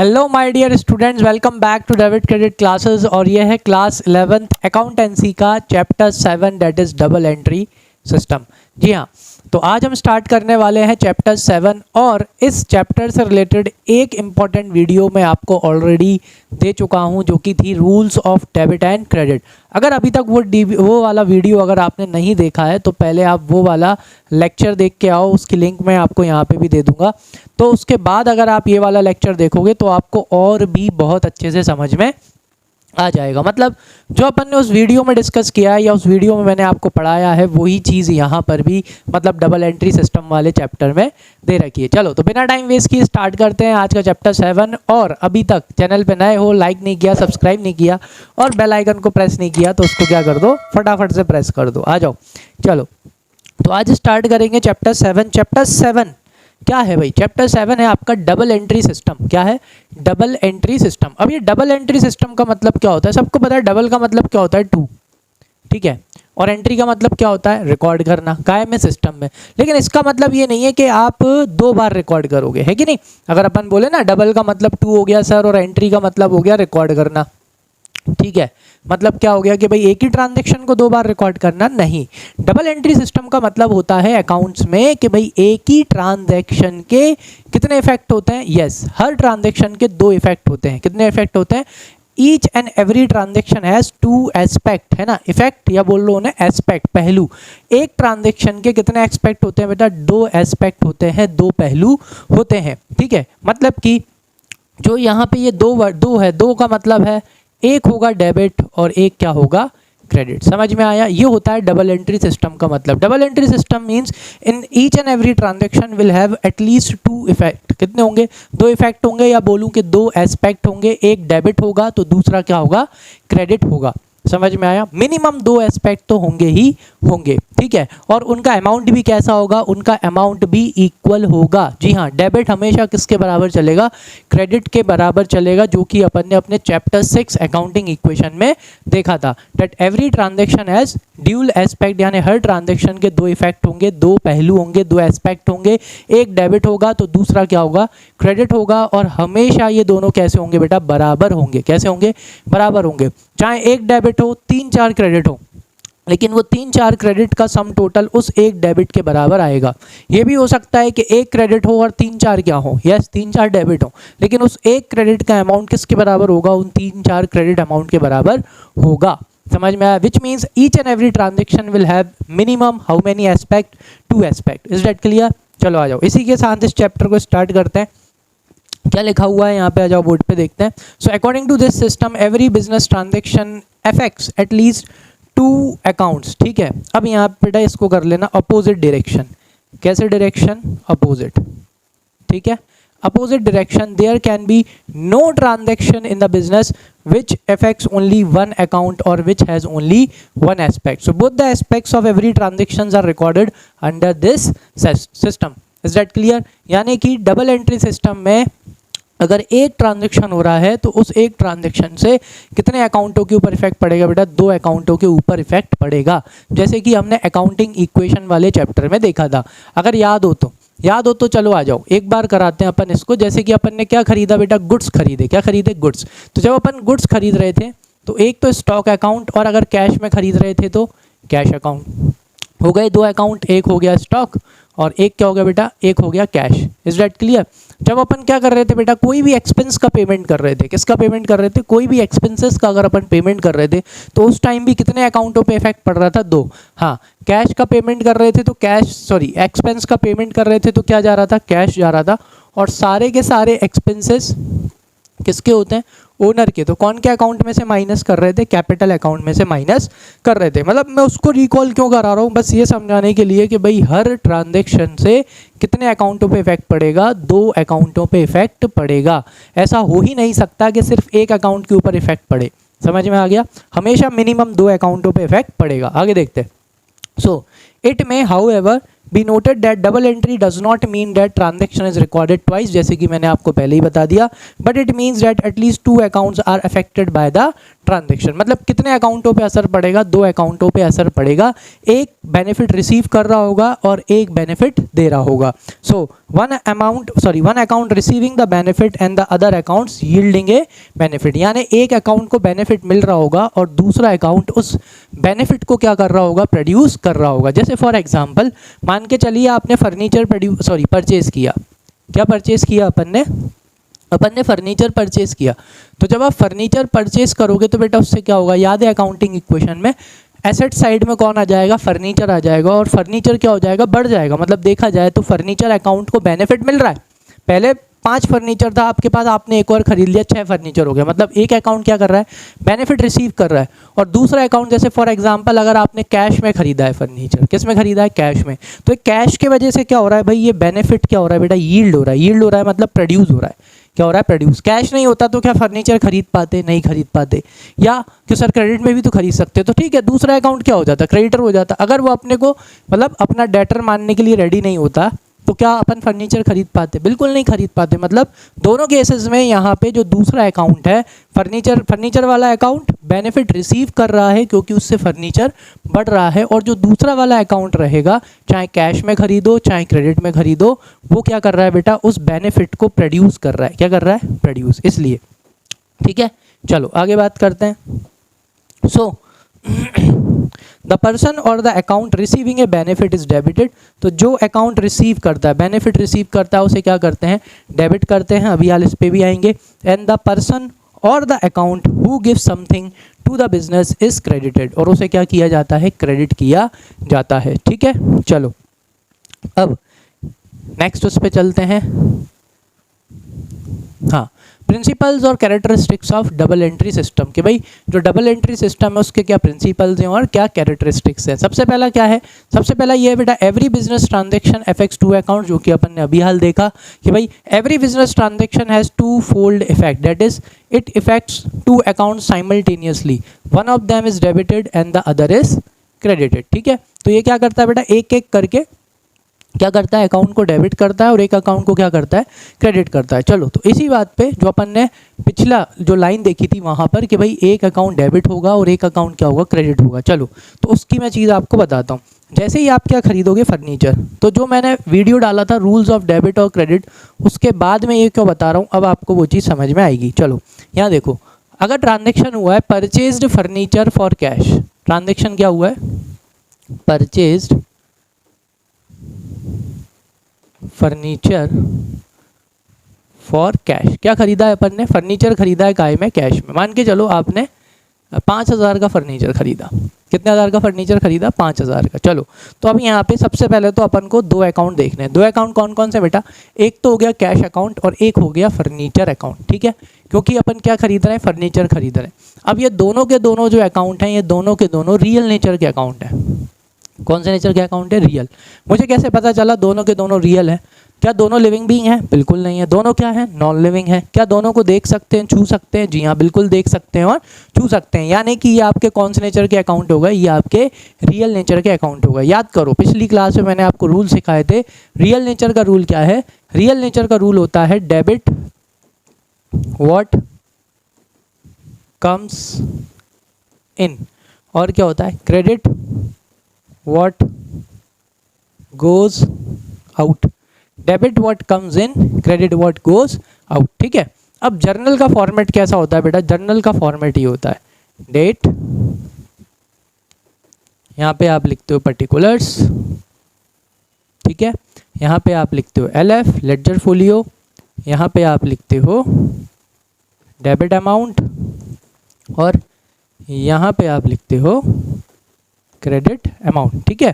Hello my dear students, welcome back to debit credit classes. और ये है class 11th accountancy का chapter 7 that is double entry system. जी हाँ, तो आज हम स्टार्ट करने वाले हैं चैप्टर 7 और इस चैप्टर से रिलेटेड एक इम्पॉर्टेंट वीडियो मैं आपको ऑलरेडी दे चुका हूं जो कि थी rules of debit and credit. अगर अभी तक वो वाला वीडियो अगर आपने नहीं देखा है तो पहले आप वो वाला लेक्चर देख के आओ, उसकी लिंक मैं आपको यहाँ पे भी दे दूँगा। तो उसके बाद अगर आप ये वाला लेक्चर देखोगे तो आपको और भी बहुत अच्छे से समझ में आ जाएगा। मतलब जो अपन ने उस वीडियो में डिस्कस किया है या उस वीडियो में मैंने आपको पढ़ाया है वही चीज़ यहाँ पर भी मतलब डबल एंट्री सिस्टम वाले चैप्टर में दे रखी है। चलो तो बिना टाइम वेस्ट किए स्टार्ट करते हैं आज का चैप्टर 7। और अभी तक चैनल पे नए हो, लाइक नहीं किया, सब्सक्राइब नहीं किया और बेल आइकन को प्रेस नहीं किया तो उसको क्या कर दो, फटाफट से प्रेस कर दो। आ जाओ, चलो तो आज स्टार्ट करेंगे चैप्टर 7। चैप्टर 7 क्या है भाई? चैप्टर 7 है आपका डबल एंट्री सिस्टम। क्या है? Double entry system. अब ये डबल एंट्री सिस्टम का मतलब क्या होता है? सबको पता है डबल का मतलब क्या होता है, 2, ठीक है, और एंट्री का मतलब क्या होता है, रिकॉर्ड करना। काय में? सिस्टम में। लेकिन इसका मतलब ये नहीं है कि आप 2 बार रिकॉर्ड करोगे, है कि नहीं। अगर अपन बोले ना डबल का मतलब 2 हो गया सर और एंट्री का मतलब हो गया रिकॉर्ड करना, ठीक है, मतलब क्या हो गया कि भाई एक ही ट्रांजैक्शन को 2 बार रिकॉर्ड करना नहीं। डबल एंट्री सिस्टम का मतलब होता है अकाउंट्स में कि भाई एक ही ट्रांजैक्शन के कितने इफेक्ट होते हैं। यस, हर ट्रांजैक्शन के 2 इफेक्ट होते हैं। कितने इफेक्ट होते हैं? Each and every transaction has 2 aspect, है ना। इफेक्ट या बोल लो ना एस्पेक्ट, पहलू। एक ट्रांजैक्शन के कितने एस्पेक्ट होते हैं बेटा? 2 एस्पेक्ट होते हैं, 2 पहलू होते हैं, ठीक है। मतलब कि जो यहाँ पे ये 2 है, 2 का मतलब है एक होगा डेबिट और एक क्या होगा, क्रेडिट। समझ में आया? ये होता है डबल एंट्री सिस्टम का मतलब। Double entry system means in each and every transaction will have at least 2 effect. कितने होंगे? 2 इफेक्ट होंगे, या बोलूं कि 2 एस्पेक्ट होंगे। एक डेबिट होगा तो दूसरा क्या होगा, क्रेडिट होगा। समझ में आया? मिनिमम 2 एस्पेक्ट तो होंगे ही होंगे, ठीक है। और उनका अमाउंट भी कैसा होगा? उनका अमाउंट भी इक्वल होगा। जी हाँ, डेबिट हमेशा किसके बराबर चलेगा? क्रेडिट के बराबर चलेगा, जो कि अपन ने अपने चैप्टर 6 अकाउंटिंग इक्वेशन में देखा था। That every transaction has dual aspect, यानी हर ट्रांजैक्शन के 2 इफेक्ट होंगे, 2 पहलू होंगे, 2 एस्पेक्ट होंगे। एक डेबिट होगा तो दूसरा क्या होगा, क्रेडिट होगा। और हमेशा ये दोनों कैसे होंगे बेटा? बराबर होंगे। कैसे होंगे? बराबर होंगे। चाहे एक डेबिट हो, 3-4 क्रेडिट हो, लेकिन वो 3-4 क्रेडिट का सम टोटल उस एक डेबिट के बराबर आएगा। ये भी हो सकता है कि एक क्रेडिट हो और 3-4 क्या हो, यस 3-4 डेबिट हो, लेकिन उस एक क्रेडिट का अमाउंट किसके बराबर होगा? उन 3-4 क्रेडिट अमाउंट के बराबर होगा। समझ में आया? Which means each and every transaction will have minimum how many aspect? 2 aspect. Is that clear? चलो आ जाओ, इसी के साथ इस चैप्टर को स्टार्ट करते हैं। क्या लिखा हुआ है यहाँ पे? आ जाओ बोर्ड पे देखते हैं। So according to this system every business transaction affects at least 2 accounts, ठीक है। अब यहाँ पे बेटा इसको कर लेना अपोजिट डायरेक्शन। कैसे डायरेक्शन? अपोजिट, ठीक है। Opposite direction there can be no transaction in the business which affects only 1 account or which has only 1 aspect. So both the aspects of every transactions are recorded under this system. Is that clear? यानी कि double entry system में अगर एक transaction हो रहा है तो उस एक ट्रांजैक्शन से कितने अकाउंटों के ऊपर इफेक्ट पड़ेगा बेटा? 2 अकाउंटों के ऊपर इफेक्ट पड़ेगा, जैसे कि हमने अकाउंटिंग इक्वेशन वाले चैप्टर में देखा था। अगर याद हो तो चलो आ जाओ एक बार कराते हैं अपन इसको। जैसे कि अपन ने क्या खरीदा बेटा? गुड्स खरीदे। क्या खरीदे? गुड्स। तो जब अपन गुड्स खरीद रहे थे तो एक तो स्टॉक अकाउंट, और अगर कैश में खरीद रहे थे तो कैश अकाउंट। हो गए 2 अकाउंट, एक हो गया स्टॉक और एक क्या हो गया बेटा? एक हो गया कैश। Is that clear? जब अपन क्या कर रहे थे बेटा? कोई भी एक्सपेंस का पेमेंट कर रहे थे। किसका पेमेंट कर रहे थे? कोई भी एक्सपेंसेस का अगर अपन पेमेंट कर रहे थे तो उस टाइम भी कितने अकाउंटों पे इफेक्ट पड़ रहा था? 2। हाँ, कैश का पेमेंट कर रहे थे तो एक्सपेंस का पेमेंट कर रहे थे तो क्या जा रहा था? कैश जा रहा था। और सारे के सारे एक्सपेंसेस किसके होते हैं? ओनर के। तो कौन के अकाउंट में से माइनस कर रहे थे? कैपिटल अकाउंट में से माइनस कर रहे थे। मतलब मैं उसको रिकॉल क्यों करा रहा हूँ? बस ये समझाने के लिए कि भाई हर ट्रांजैक्शन से कितने अकाउंटों पे इफेक्ट पड़ेगा? 2 अकाउंटों पे इफेक्ट पड़ेगा। ऐसा हो ही नहीं सकता कि सिर्फ एक अकाउंट के ऊपर इफेक्ट पड़े। समझ में आ गया? हमेशा मिनिमम 2 अकाउंटों पे इफेक्ट पड़ेगा। आगे देखते हैं। So it may however be noted that double entry does not mean that transaction is recorded twice, जैसे कि मैंने आपको पहले ही बता दिया, but it means that at least 2 accounts are affected by the transaction. मतलब कितने अकाउंटों पे असर पड़ेगा? 2 अकाउंटों पे असर पड़ेगा, एक बेनिफिट रिसीव कर रहा होगा और एक बेनिफिट दे रहा होगा। So one account receiving the benefit and the other accounts yielding A benefit, यानी एक अकाउंट को बेनिफिट मिल रहा होगा और दूसरा अकाउंट उस बेनिफिट को क्या कर रहा होगा? प्रोड्यूस कर रहा होगा। जैसे फॉर एग्जांपल मान के चलिए आपने फर्नीचर परचेज किया। क्या परचेज किया? अपन ने फर्नीचर परचेज किया। तो जब आप फर्नीचर परचेज करोगे तो बेटा उससे क्या होगा? याद है अकाउंटिंग इक्वेशन में एसेट साइड में कौन आ जाएगा? फर्नीचर आ जाएगा, और फर्नीचर क्या हो जाएगा? बढ़ जाएगा। मतलब देखा जाए तो फर्नीचर अकाउंट को बेनिफिट मिल रहा है। पहले 5 फर्नीचर था आपके पास, आपने एक और खरीद लिया, 6 फर्नीचर हो गया। मतलब एक अकाउंट क्या कर रहा है? बेनिफिट रिसीव कर रहा है। और दूसरा अकाउंट जैसे फॉर एग्जांपल अगर आपने कैश में खरीदा है फर्नीचर, किस में खरीदा है? कैश में। तो कैश के वजह से क्या हो रहा है भाई? ये बेनिफिट क्या हो रहा है बेटा? यील्ड हो रहा है। यील्ड हो रहा है मतलब प्रोड्यूस हो रहा है। क्या हो रहा है? प्रोड्यूस। कैश नहीं होता तो क्या फर्नीचर खरीद पाते? नहीं खरीद पाते। या कि सर क्रेडिट में भी तो खरीद सकते, तो ठीक है दूसरा अकाउंट क्या हो जाता? क्रेडिटर हो जाता। अगर वो अपने को मतलब अपना डेटर मानने के लिए रेडी नहीं होता तो क्या अपन फर्नीचर खरीद पाते? बिल्कुल नहीं खरीद पाते। मतलब दोनों केसेस में यहाँ पे जो दूसरा अकाउंट है फर्नीचर वाला अकाउंट बेनिफिट रिसीव कर रहा है क्योंकि उससे फर्नीचर बढ़ रहा है, और जो दूसरा वाला अकाउंट रहेगा चाहे कैश में खरीदो चाहे क्रेडिट में खरीदो, वो क्या कर रहा है बेटा? उस बेनिफिट को प्रोड्यूस कर रहा है। क्या कर रहा है? प्रोड्यूस। इसलिए ठीक है, चलो आगे बात करते हैं। सो द पर्सन और the account receiving A benefit is debited. तो जो अकाउंट रिसीव करता है, बेनिफिट रिसीव करता है, उसे क्या करते हैं? डेबिट करते हैं। अभी हाल इस पे भी आएंगे। एंड द पर्सन और the account who give something to the business is credited, और उसे क्या किया जाता है? क्रेडिट किया जाता है। ठीक है, चलो अब नेक्स्ट उस पे चलते हैं। हाँ, प्रिंसिपल्स और characteristics of double entry system, कि भाई जो डबल एंट्री सिस्टम है उसके क्या प्रिंसिपल्स हैं और क्या कैरेक्टरिस्टिक्स हैं। सबसे पहला क्या है? सबसे पहला ये है बेटा, every business transaction affects 2 account, जो कि अपन ने अभी हाल देखा कि भाई every business transaction has 2 fold effect, that is it effects 2 account simultaneously, one of them is debited and the other is credited. ठीक है, तो ये क्या करता है बेटा? एक एक करके क्या करता है? अकाउंट को डेबिट करता है और एक अकाउंट को क्या करता है? क्रेडिट करता है। चलो, तो इसी बात पे जो अपन ने पिछला जो लाइन देखी थी वहाँ पर कि भाई एक अकाउंट डेबिट होगा और एक अकाउंट क्या होगा? क्रेडिट होगा। चलो, तो उसकी मैं चीज़ आपको बताता हूँ। जैसे ही आप क्या खरीदोगे फर्नीचर, तो जो मैंने वीडियो डाला था रूल्स ऑफ डेबिट और क्रेडिट, उसके बाद में ये क्यों बता रहा हूँ, अब आपको वो चीज़ समझ में आएगी। चलो यहाँ देखो, अगर ट्रांजेक्शन हुआ है purchased furniture for cash, transaction क्या हुआ है? Purchased furniture for cash. क्या खरीदा है अपन ने? फर्नीचर खरीदा है काय में? कैश में। मान के चलो आपने 5,000 का फर्नीचर खरीदा। कितने हज़ार का फर्नीचर खरीदा? 5,000 का। चलो, तो अब यहाँ पे सबसे पहले तो अपन को 2 अकाउंट देखने हैं। 2 अकाउंट कौन कौन से बेटा? एक तो हो गया कैश अकाउंट और एक हो गया फर्नीचर अकाउंट। ठीक है, क्योंकि अपन क्या खरीद रहे हैं? फर्नीचर खरीद रहे हैं। अब ये दोनों के दोनों जो अकाउंट हैं, ये दोनों के दोनों रियल नेचर के अकाउंट हैं। कौन से नेचर के अकाउंट है? रियल। मुझे कैसे पता चला दोनों के दोनों रियल हैं? क्या दोनों लिविंग बीइंग हैं? बिल्कुल नहीं है। दोनों क्या है? नॉन लिविंग है। क्या दोनों को देख सकते हैं, छू सकते हैं? जी हाँ, बिल्कुल देख सकते हैं और छू सकते हैं। यानी कि ये आपके कौन से नेचर के अकाउंट होगा? ये आपके रियल नेचर के अकाउंट होगा। याद करो, पिछली क्लास में मैंने आपको रूल सिखाए थे। रियल नेचर का रूल क्या है? रियल नेचर का रूल होता है डेबिट व्हाट कम्स इन, और क्या होता है? Credit what goes out. Debit what comes in, credit what goes out. ठीक है, अब जर्नल का फॉर्मेट कैसा होता है बेटा? जर्नल का फॉर्मेट ये होता है डेट, यहाँ पे आप लिखते हो पर्टिकुलर्स, ठीक है, यहाँ पे आप लिखते हो LF लेडजर फोलियो, यहाँ पे आप लिखते हो डेबिट अमाउंट, और यहाँ पे आप लिखते हो क्रेडिट अमाउंट। ठीक है,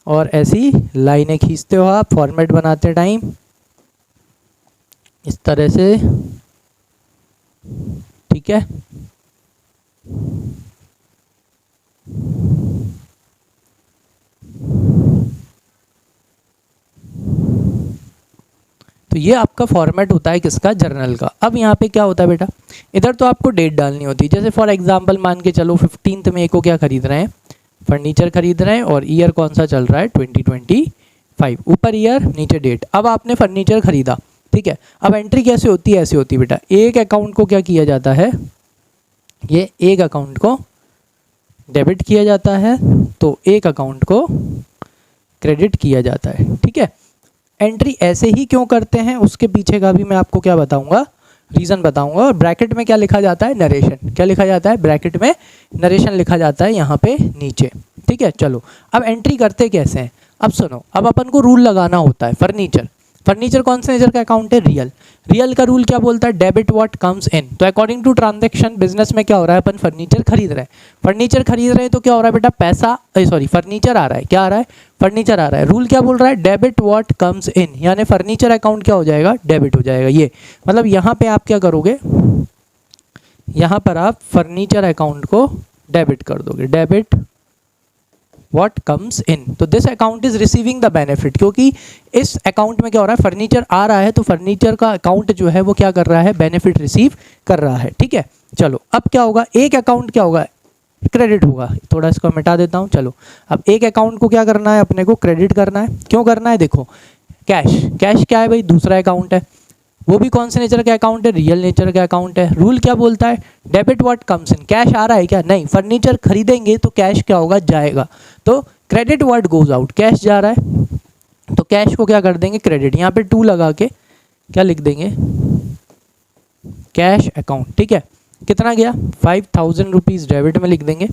और ऐसी लाइनें खींचते हो आप फॉर्मेट बनाते टाइम इस तरह से। ठीक है, तो ये आपका फॉर्मेट होता है किसका? जर्नल का। अब यहाँ पे क्या होता है बेटा? इधर तो आपको डेट डालनी होती है। जैसे फॉर एग्जांपल मान के चलो 15 मई को क्या खरीद रहे हैं? फर्नीचर खरीद रहे हैं और ईयर कौन सा चल रहा है 2025, ऊपर ईयर नीचे डेट। अब आपने फर्नीचर खरीदा, ठीक है। अब एंट्री कैसे होती है, ऐसे होती है बेटा, एक अकाउंट को क्या किया जाता है, ये एक अकाउंट को डेबिट किया जाता है तो एक अकाउंट को क्रेडिट किया जाता है, ठीक है। एंट्री ऐसे ही क्यों करते हैं उसके पीछे का भी मैं आपको क्या बताऊंगा, रीज़न बताऊंगा। और ब्रैकेट में क्या लिखा जाता है, नरेशन। क्या लिखा जाता है, ब्रैकेट में नरेशन लिखा जाता है यहाँ पे नीचे, ठीक है। चलो अब एंट्री करते कैसे हैं, अब सुनो। अब अपन को रूल लगाना होता है। फर्नीचर कौन से नेचर का अकाउंट है, रियल का रूल क्या बोलता है, डेबिट व्हाट कम्स इन। तो अकॉर्डिंग टू ट्रांजैक्शन बिजनेस में क्या हो रहा है, अपन फर्नीचर खरीद रहे हैं तो क्या हो रहा है बेटा, पैसा फर्नीचर आ रहा है, क्या आ रहा है, फर्नीचर आ रहा है। रूल क्या बोल रहा है, डेबिट व्हाट कम्स इन, यानी फर्नीचर अकाउंट क्या हो जाएगा, डेबिट हो जाएगा। ये मतलब यहाँ पे आप क्या करोगे, यहाँ पर आप फर्नीचर अकाउंट को डेबिट कर दोगे, डेबिट व्हाट कम्स इन। तो this account is receiving the benefit, क्योंकि इस अकाउंट में क्या हो रहा है, फर्नीचर आ रहा है तो फर्नीचर का अकाउंट जो है वो क्या कर रहा है, बेनिफिट रिसीव कर रहा है, ठीक है। चलो अब क्या होगा, एक अकाउंट क्या होगा, क्रेडिट होगा। थोड़ा इसको मिटा देता हूँ। चलो अब एक अकाउंट को क्या करना है, अपने को क्रेडिट करना है। क्यों करना है, देखो कैश क्या है भाई, दूसरा अकाउंट है, वो भी कौन से नेचर का अकाउंट है, रियल नेचर का अकाउंट है। रूल क्या बोलता है, debit what comes in, cash आ रहा है क्या, नहीं, फर्नीचर खरीदेंगे तो कैश क्या होगा, जाएगा। तो credit what goes out, cash जा रहा है तो कैश को क्या कर देंगे, क्रेडिट। यहाँ पे 2 लगा के क्या लिख देंगे, कैश अकाउंट, ठीक है। कितना गया, 5000 रुपीज़ डेबिट में लिख देंगे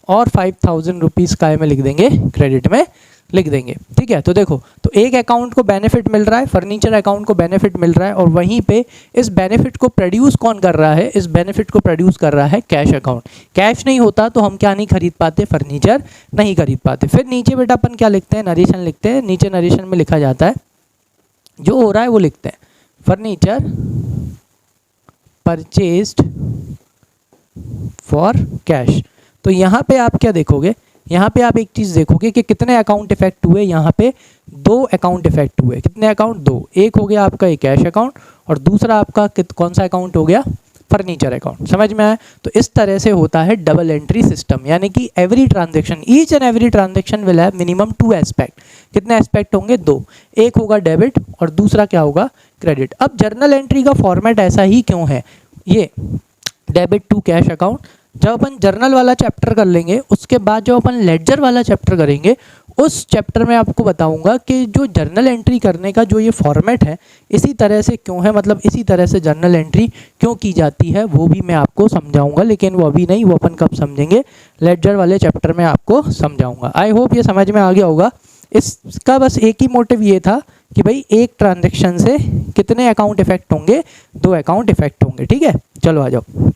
और 5000 रुपीज़ काय में लिख देंगे, क्रेडिट में लिख देंगे, ठीक है। तो देखो, तो एक अकाउंट को बेनिफिट मिल रहा है, फर्नीचर अकाउंट को बेनिफिट मिल रहा है, और वहीं पे इस बेनिफिट को प्रोड्यूस कौन कर रहा है, इस बेनिफिट को प्रोड्यूस कर रहा है कैश अकाउंट। कैश नहीं होता तो हम क्या नहीं खरीद पाते, फर्नीचर नहीं खरीद पाते। फिर नीचे बेटा अपन क्या लिखते हैं, नरेशन लिखते हैं। नीचे नरेशन में लिखा जाता है, जो हो रहा है वो लिखते हैं, फर्नीचर परचेज्ड फॉर कैश। तो यहाँ पे आप क्या देखोगे, यहाँ पे आप एक चीज़ देखोगे कि कितने अकाउंट इफेक्ट हुए, यहाँ पे 2 अकाउंट इफेक्ट हुए। कितने अकाउंट, 2। एक हो गया आपका ये कैश अकाउंट और दूसरा आपका कौन सा अकाउंट हो गया, फर्नीचर अकाउंट। समझ में आया। तो इस तरह से होता है डबल एंट्री सिस्टम, यानी कि every transaction, each and every transaction will have minimum 2 aspect. कितने एस्पेक्ट होंगे, 2। एक होगा डेबिट और दूसरा क्या होगा, क्रेडिट। अब जर्नल एंट्री का फॉर्मेट ऐसा ही क्यों है, ये डेबिट टू कैश अकाउंट। जब अपन जर्नल वाला चैप्टर कर लेंगे उसके बाद जब अपन लेडजर वाला चैप्टर करेंगे, उस चैप्टर में आपको बताऊंगा कि जो जर्नल एंट्री करने का जो ये फॉर्मेट है इसी तरह से क्यों है, मतलब इसी तरह से जर्नल एंट्री क्यों की जाती है, वो भी मैं आपको समझाऊंगा। लेकिन वो अभी नहीं, वो अपन कब समझेंगे, लेडजर वाले चैप्टर में आपको समझाऊंगा। आई होप ये समझ में आ गया होगा। इसका बस एक ही मोटिव ये था कि भाई एक ट्रांजेक्शन से कितने अकाउंट इफेक्ट होंगे, 2 अकाउंट इफेक्ट होंगे, ठीक है। चलो आ जाओ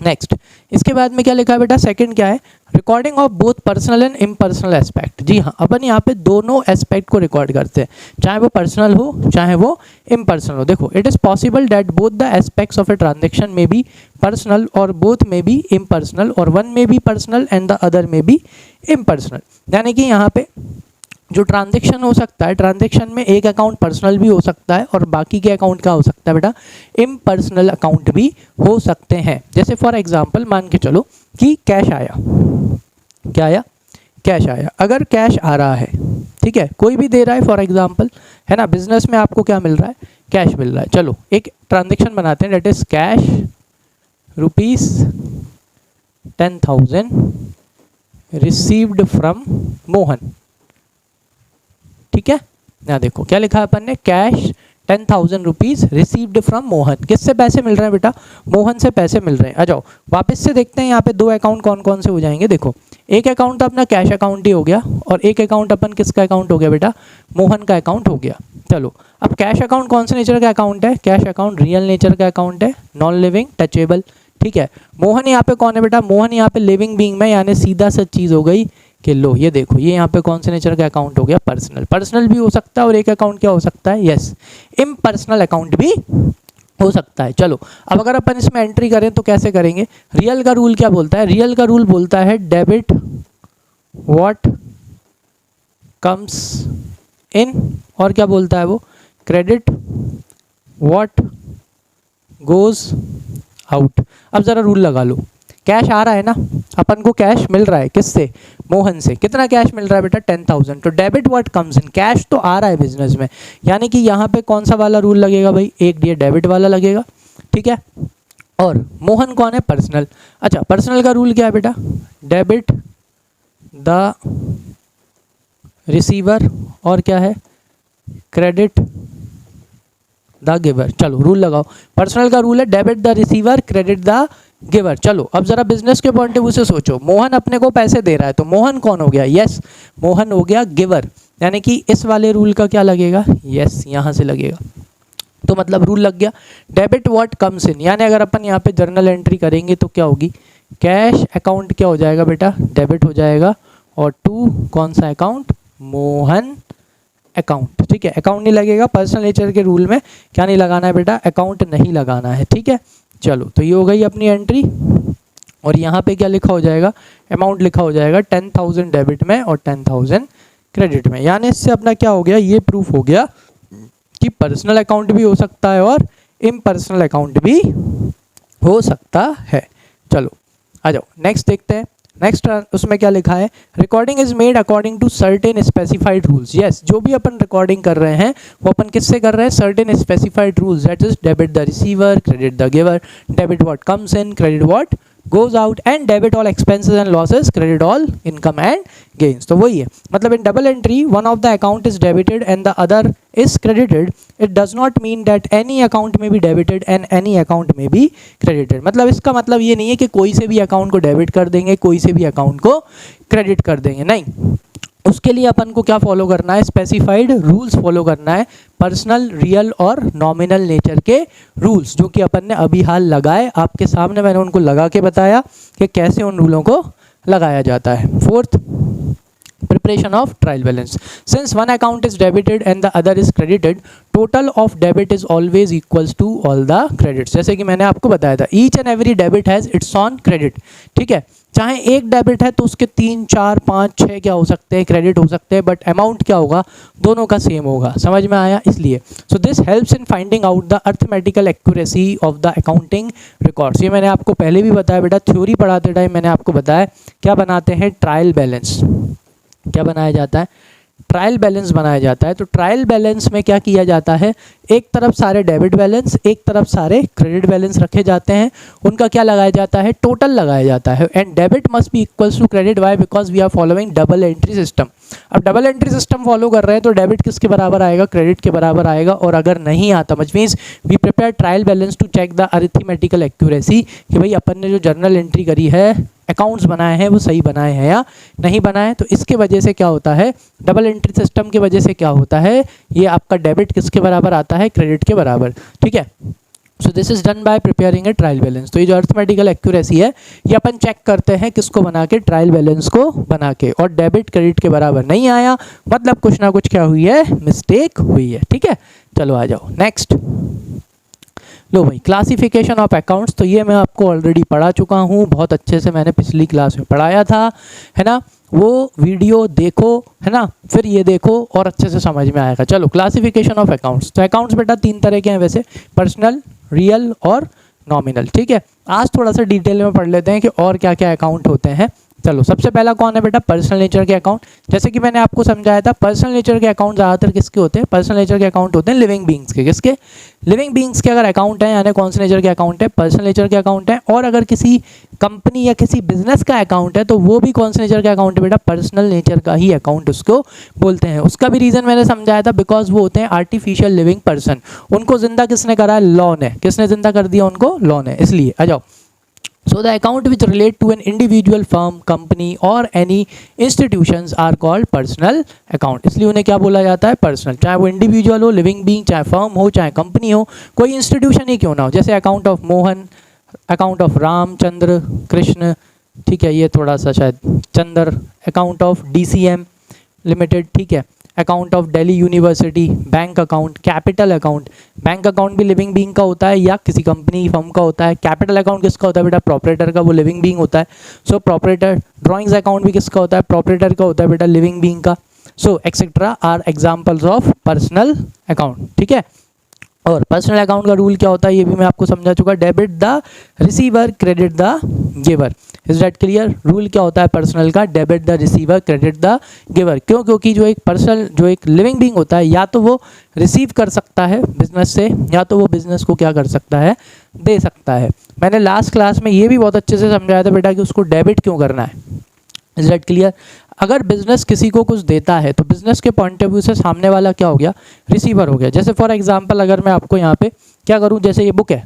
नेक्स्ट। इसके बाद में क्या लिखा है बेटा, सेकंड क्या है, recording of both personal and impersonal aspect. जी हाँ, अपन यहाँ पे दोनों एस्पेक्ट को रिकॉर्ड करते हैं, चाहे वो पर्सनल हो चाहे वो इम्पर्सनल हो। देखो, it is possible that both the aspects of a transaction may be personal और बोथ में बी इम्पर्सनल, और one may be personal and the other may be impersonal. यानी कि यहाँ पे जो ट्रांजेक्शन हो सकता है, ट्रांजेक्शन में एक अकाउंट पर्सनल भी हो सकता है और बाकी के अकाउंट क्या हो सकता है बेटा, इम्पर्सनल अकाउंट भी हो सकते हैं। जैसे फॉर एग्जांपल मान के चलो कि कैश आया, क्या आया, कैश आया। अगर कैश आ रहा है, ठीक है, कोई भी दे रहा है फॉर एग्जांपल, है ना, बिजनेस में आपको क्या मिल रहा है, कैश मिल रहा है। चलो एक ट्रांजेक्शन बनाते हैं, date is cash ₹10,000 received from Mohan, ठीक है ना। देखो क्या लिखा है अपन ने, cash 10,000 rupees received from Mohan. किससे पैसे मिल रहे हैं बेटा, मोहन से पैसे मिल रहे हैं। आ जाओ वापस से देखते हैं यहाँ पे 2 अकाउंट कौन कौन से हो जाएंगे। देखो, एक अकाउंट तो अपना कैश अकाउंट ही हो गया और एक अकाउंट अपन किसका अकाउंट हो गया बेटा, मोहन का अकाउंट हो गया। चलो अब कैश अकाउंट कौन से नेचर का अकाउंट है, कैश अकाउंट रियल नेचर का अकाउंट है, नॉन लिविंग टचेबल, ठीक है। मोहन यहाँ पे कौन है बेटा, मोहन यहाँ पे लिविंग बीइंग में, यानी सीधा सा चीज़ हो गई कि लो ये देखो, ये यहाँ पे कौन से नेचर का अकाउंट हो गया, पर्सनल। पर्सनल भी हो सकता है और एक अकाउंट क्या हो सकता है, यस, इम्पर्सनल अकाउंट भी हो सकता है। चलो अब अगर अपन इसमें एंट्री करें तो कैसे करेंगे, रियल का रूल क्या बोलता है, रियल का रूल बोलता है डेबिट व्हाट कम्स इन, और क्या बोलता है वो, क्रेडिट व्हाट गोज आउट। अब ज़रा रूल लगा लो, कैश आ रहा है ना, अपन को कैश मिल रहा है किससे, मोहन से। कितना कैश मिल रहा है बेटा, 10,000। तो debit what comes in, cash तो आ रहा है बिजनेस में, यानी कि यहाँ पे कौन सा वाला रूल लगेगा भाई, एक ये डेबिट वाला लगेगा, ठीक है। और मोहन कौन है, पर्सनल। अच्छा, पर्सनल का रूल क्या है बेटा, डेबिट द रिसीवर और क्या है, क्रेडिट द गिवर। चलो रूल लगाओ, पर्सनल का रूल है debit the receiver credit the giver. चलो अब जरा बिजनेस के पॉइंट ऑफ व्यू से सोचो, मोहन अपने को पैसे दे रहा है तो मोहन कौन हो गया, यस मोहन हो गया गिवर, यानी कि इस वाले रूल का क्या लगेगा, यस यहाँ से लगेगा। तो मतलब रूल लग गया, डेबिट व्हाट कम्स इन, यानी अगर अपन यहाँ पे जर्नल एंट्री करेंगे तो क्या होगी, कैश अकाउंट क्या हो जाएगा बेटा, डेबिट हो जाएगा, और टू कौन सा अकाउंट, मोहन अकाउंट, ठीक है। अकाउंट नहीं लगेगा, पर्सनल नेचर के रूल में क्या नहीं लगाना है बेटा, अकाउंट नहीं लगाना है, ठीक है। चलो तो ये हो गई अपनी एंट्री, और यहाँ पे क्या लिखा हो जाएगा, अमाउंट लिखा हो जाएगा 10,000 डेबिट में और 10,000 क्रेडिट में। यानी इससे अपना क्या हो गया, ये प्रूफ हो गया कि पर्सनल अकाउंट भी हो सकता है और इम्पर्सनल अकाउंट भी हो सकता है। चलो आ जाओ नेक्स्ट देखते हैं। नेक्स्ट उसमें क्या लिखा है, recording is made according to certain specified rules. Yes, जो भी अपन रिकॉर्डिंग कर रहे हैं वो अपन किससे कर रहे हैं, certain specified rules, that is debit the receiver credit the giver, debit what comes in credit what goes out, and debit all expenses and losses credit all income and gains। तो वही है, मतलब in double entry one of the account is debited and the other is credited, it does not mean that any account may be debited and any account may be credited। मतलब इसका मतलब ये नहीं है कि कोई से भी अकाउंट को डेबिट कर देंगे, कोई से भी अकाउंट को क्रेडिट कर देंगे, नहीं। उसके लिए अपन को क्या फॉलो करना है, स्पेसिफाइड रूल्स फॉलो करना है, पर्सनल, रियल और नॉमिनल नेचर के रूल्स, जो कि अपन ने अभी हाल लगाए आपके सामने, मैंने उनको लगा के बताया कि कैसे उन रूलों को लगाया जाता है। Fourth, preparation of trial balance, since one account is debited and the other is credited, total of debit is always equals to all the credits। जैसे कि मैंने आपको बताया था, each and every debit has its own credit, ठीक है। चाहे एक डेबिट है तो उसके 3, 4, 5, 6 क्या हो सकते हैं, क्रेडिट हो सकते हैं, बट अमाउंट क्या होगा, दोनों का सेम होगा। समझ में आया, इसलिए so this helps in finding out the arithmetical accuracy of the accounting records. ये मैंने आपको पहले भी बताया बेटा, थ्योरी पढ़ाते टाइम मैंने आपको बताया क्या बनाते हैं, ट्रायल बैलेंस। क्या बनाया जाता है, ट्रायल बैलेंस बनाया जाता है। तो ट्रायल बैलेंस में क्या किया जाता है, एक तरफ सारे डेबिट बैलेंस, एक तरफ सारे क्रेडिट बैलेंस रखे जाते हैं, उनका क्या लगाया जाता है, टोटल लगाया जाता है। And debit must be equals to credit, why, because we are following double entry system. अब डबल एंट्री सिस्टम फॉलो कर रहे हैं तो डेबिट किसके बराबर आएगा, क्रेडिट के बराबर आएगा। और अगर नहीं आता, which means we prepare trial balance to check the arithmetical accuracy, कि भाई अपन ने जो जर्नल एंट्री करी है, अकाउंट्स बनाए हैं, वो सही बनाए हैं या नहीं बनाए। तो इसके वजह से क्या होता है, डबल एंट्री सिस्टम की वजह से क्या होता है, ये आपका डेबिट किसके बराबर आता है, क्रेडिट के बराबर, ठीक है। So this is done by preparing a trial balance. तो ये जो अर्थमेटिकल एक्यूरेसी है ये अपन चेक करते हैं किसको बना के, ट्रायल बैलेंस को बना के। और डेबिट क्रेडिट के बराबर नहीं आया, मतलब कुछ ना कुछ क्या हुई है, मिस्टेक हुई है, ठीक है। चलो आ जाओ नेक्स्ट। लो भाई, क्लासिफिकेशन ऑफ अकाउंट्स, तो ये मैं आपको ऑलरेडी पढ़ा चुका हूँ, बहुत अच्छे से मैंने पिछली क्लास में पढ़ाया था, है ना। वो वीडियो देखो, है ना, फिर ये देखो और अच्छे से समझ में आएगा। चलो क्लासिफिकेशन ऑफ अकाउंट्स। तो अकाउंट्स बेटा 3 तरह के हैं वैसे, पर्सनल, रियल और नॉमिनल, ठीक है। आज थोड़ा सा डिटेल में पढ़ लेते हैं कि और क्या क्या अकाउंट होते हैं। चलो सबसे पहला कौन है बेटा, पर्सनल नेचर के अकाउंट। जैसे कि मैंने आपको समझाया था, पर्सनल नेचर के अकाउंट ज़्यादातर किसके होते हैं, पर्सनल नेचर के अकाउंट होते हैं लिविंग बींग्स के। किसके, लिविंग बींग्स के अगर अकाउंट है, यानी कौन से नेचर के अकाउंट है, पर्सनल नेचर के अकाउंट है। और अगर किसी कंपनी या किसी बिजनेस का अकाउंट है तो वो भी कौन से नेचर का अकाउंट है बेटा, पर्सनल नेचर का ही अकाउंट उसको बोलते हैं। उसका भी रीज़न मैंने समझाया था, बिकॉज वो होते हैं आर्टिफिशियल लिविंग पर्सन। उनको जिंदा किसने करा है, लॉ ने। किसने जिंदा कर दिया उनको, लॉ ने। इसलिए आ जाओ। So the account which relate to an individual firm, company or any institutions are called personal account। इसलिए उन्हें क्या बोला जाता है, पर्सनल। चाहे वो इंडिविजुअल हो, लिविंग बीइंग, चाहे फर्म हो, चाहे कंपनी हो, कोई इंस्टीट्यूशन ही क्यों ना हो। जैसे account of Mohan, account of Ramchandra Krishna, ठीक है, ये थोड़ा सा शायद चंद्र, अकाउंट ऑफ DCM लिमिटेड, ठीक है, account of Delhi university, bank account, capital account. Bank account भी लिविंग बीइंग का होता है या किसी कंपनी फर्म का होता है। कैपिटल अकाउंट किसका होता है बेटा, प्रोपरेटर का, वो लिविंग बीइंग होता है। सो प्रोपरेटर। ड्राइंग्स अकाउंट भी किसका होता है, प्रोपरेटर का होता है बेटा, लिविंग बीइंग का। So etcetera are examples of personal account, ठीक है। और पर्सनल अकाउंट का रूल क्या होता है ये भी मैं आपको समझा चुका। Debit the receiver, credit the giver. Is that clear? Rule क्या होता है पर्सनल का? Debit the receiver, credit the giver. क्यों? क्योंकि जो एक पर्सन, जो एक लिविंग बीइंग होता है, या तो वो रिसीव कर सकता है बिजनेस से, या तो वो बिजनेस को क्या कर सकता है, दे सकता है। मैंने लास्ट क्लास में ये भी बहुत अच्छे से समझाया था बेटा कि उसको डेबिट क्यों करना है। Is that clear? अगर बिजनेस किसी को कुछ देता है तो बिजनेस के पॉइंट ऑफ व्यू से सामने वाला क्या हो गया, रिसीवर हो गया। जैसे फॉर एग्जांपल अगर मैं आपको यहाँ पे क्या करूँ, जैसे ये बुक है,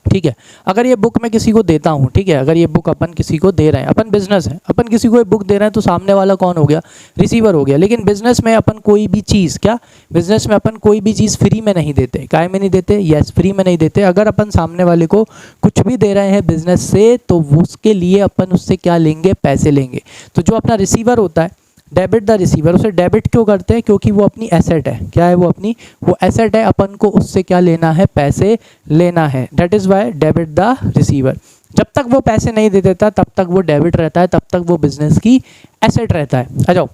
ठीक है, अगर ये बुक मैं किसी को देता हूँ, ठीक है, अगर ये बुक अपन किसी को दे रहे हैं, अपन बिजनेस है, अपन किसी को ये बुक दे रहे हैं, तो सामने वाला कौन हो गया, रिसीवर हो गया। लेकिन बिजनेस में अपन कोई भी चीज़, क्या बिजनेस में अपन कोई भी चीज़ फ्री में नहीं देते। काय में नहीं देते? यस, फ्री में नहीं देते। अगर अपन सामने वाले को कुछ भी दे रहे हैं बिजनेस से, तो उसके लिए अपन उससे क्या लेंगे, पैसे लेंगे। तो जो अपना रिसीवर होता है, डेबिट द रिसीवर, उसे डेबिट क्यों करते हैं? क्योंकि वो अपनी एसेट है। क्या है वो? अपनी वो एसेट है, अपन को उससे क्या लेना है, पैसे लेना है। That is why debit the receiver. जब तक वो पैसे नहीं दे देता तब तक वो डेबिट रहता है, तब तक वो बिजनेस की एसेट रहता है। आ जाओ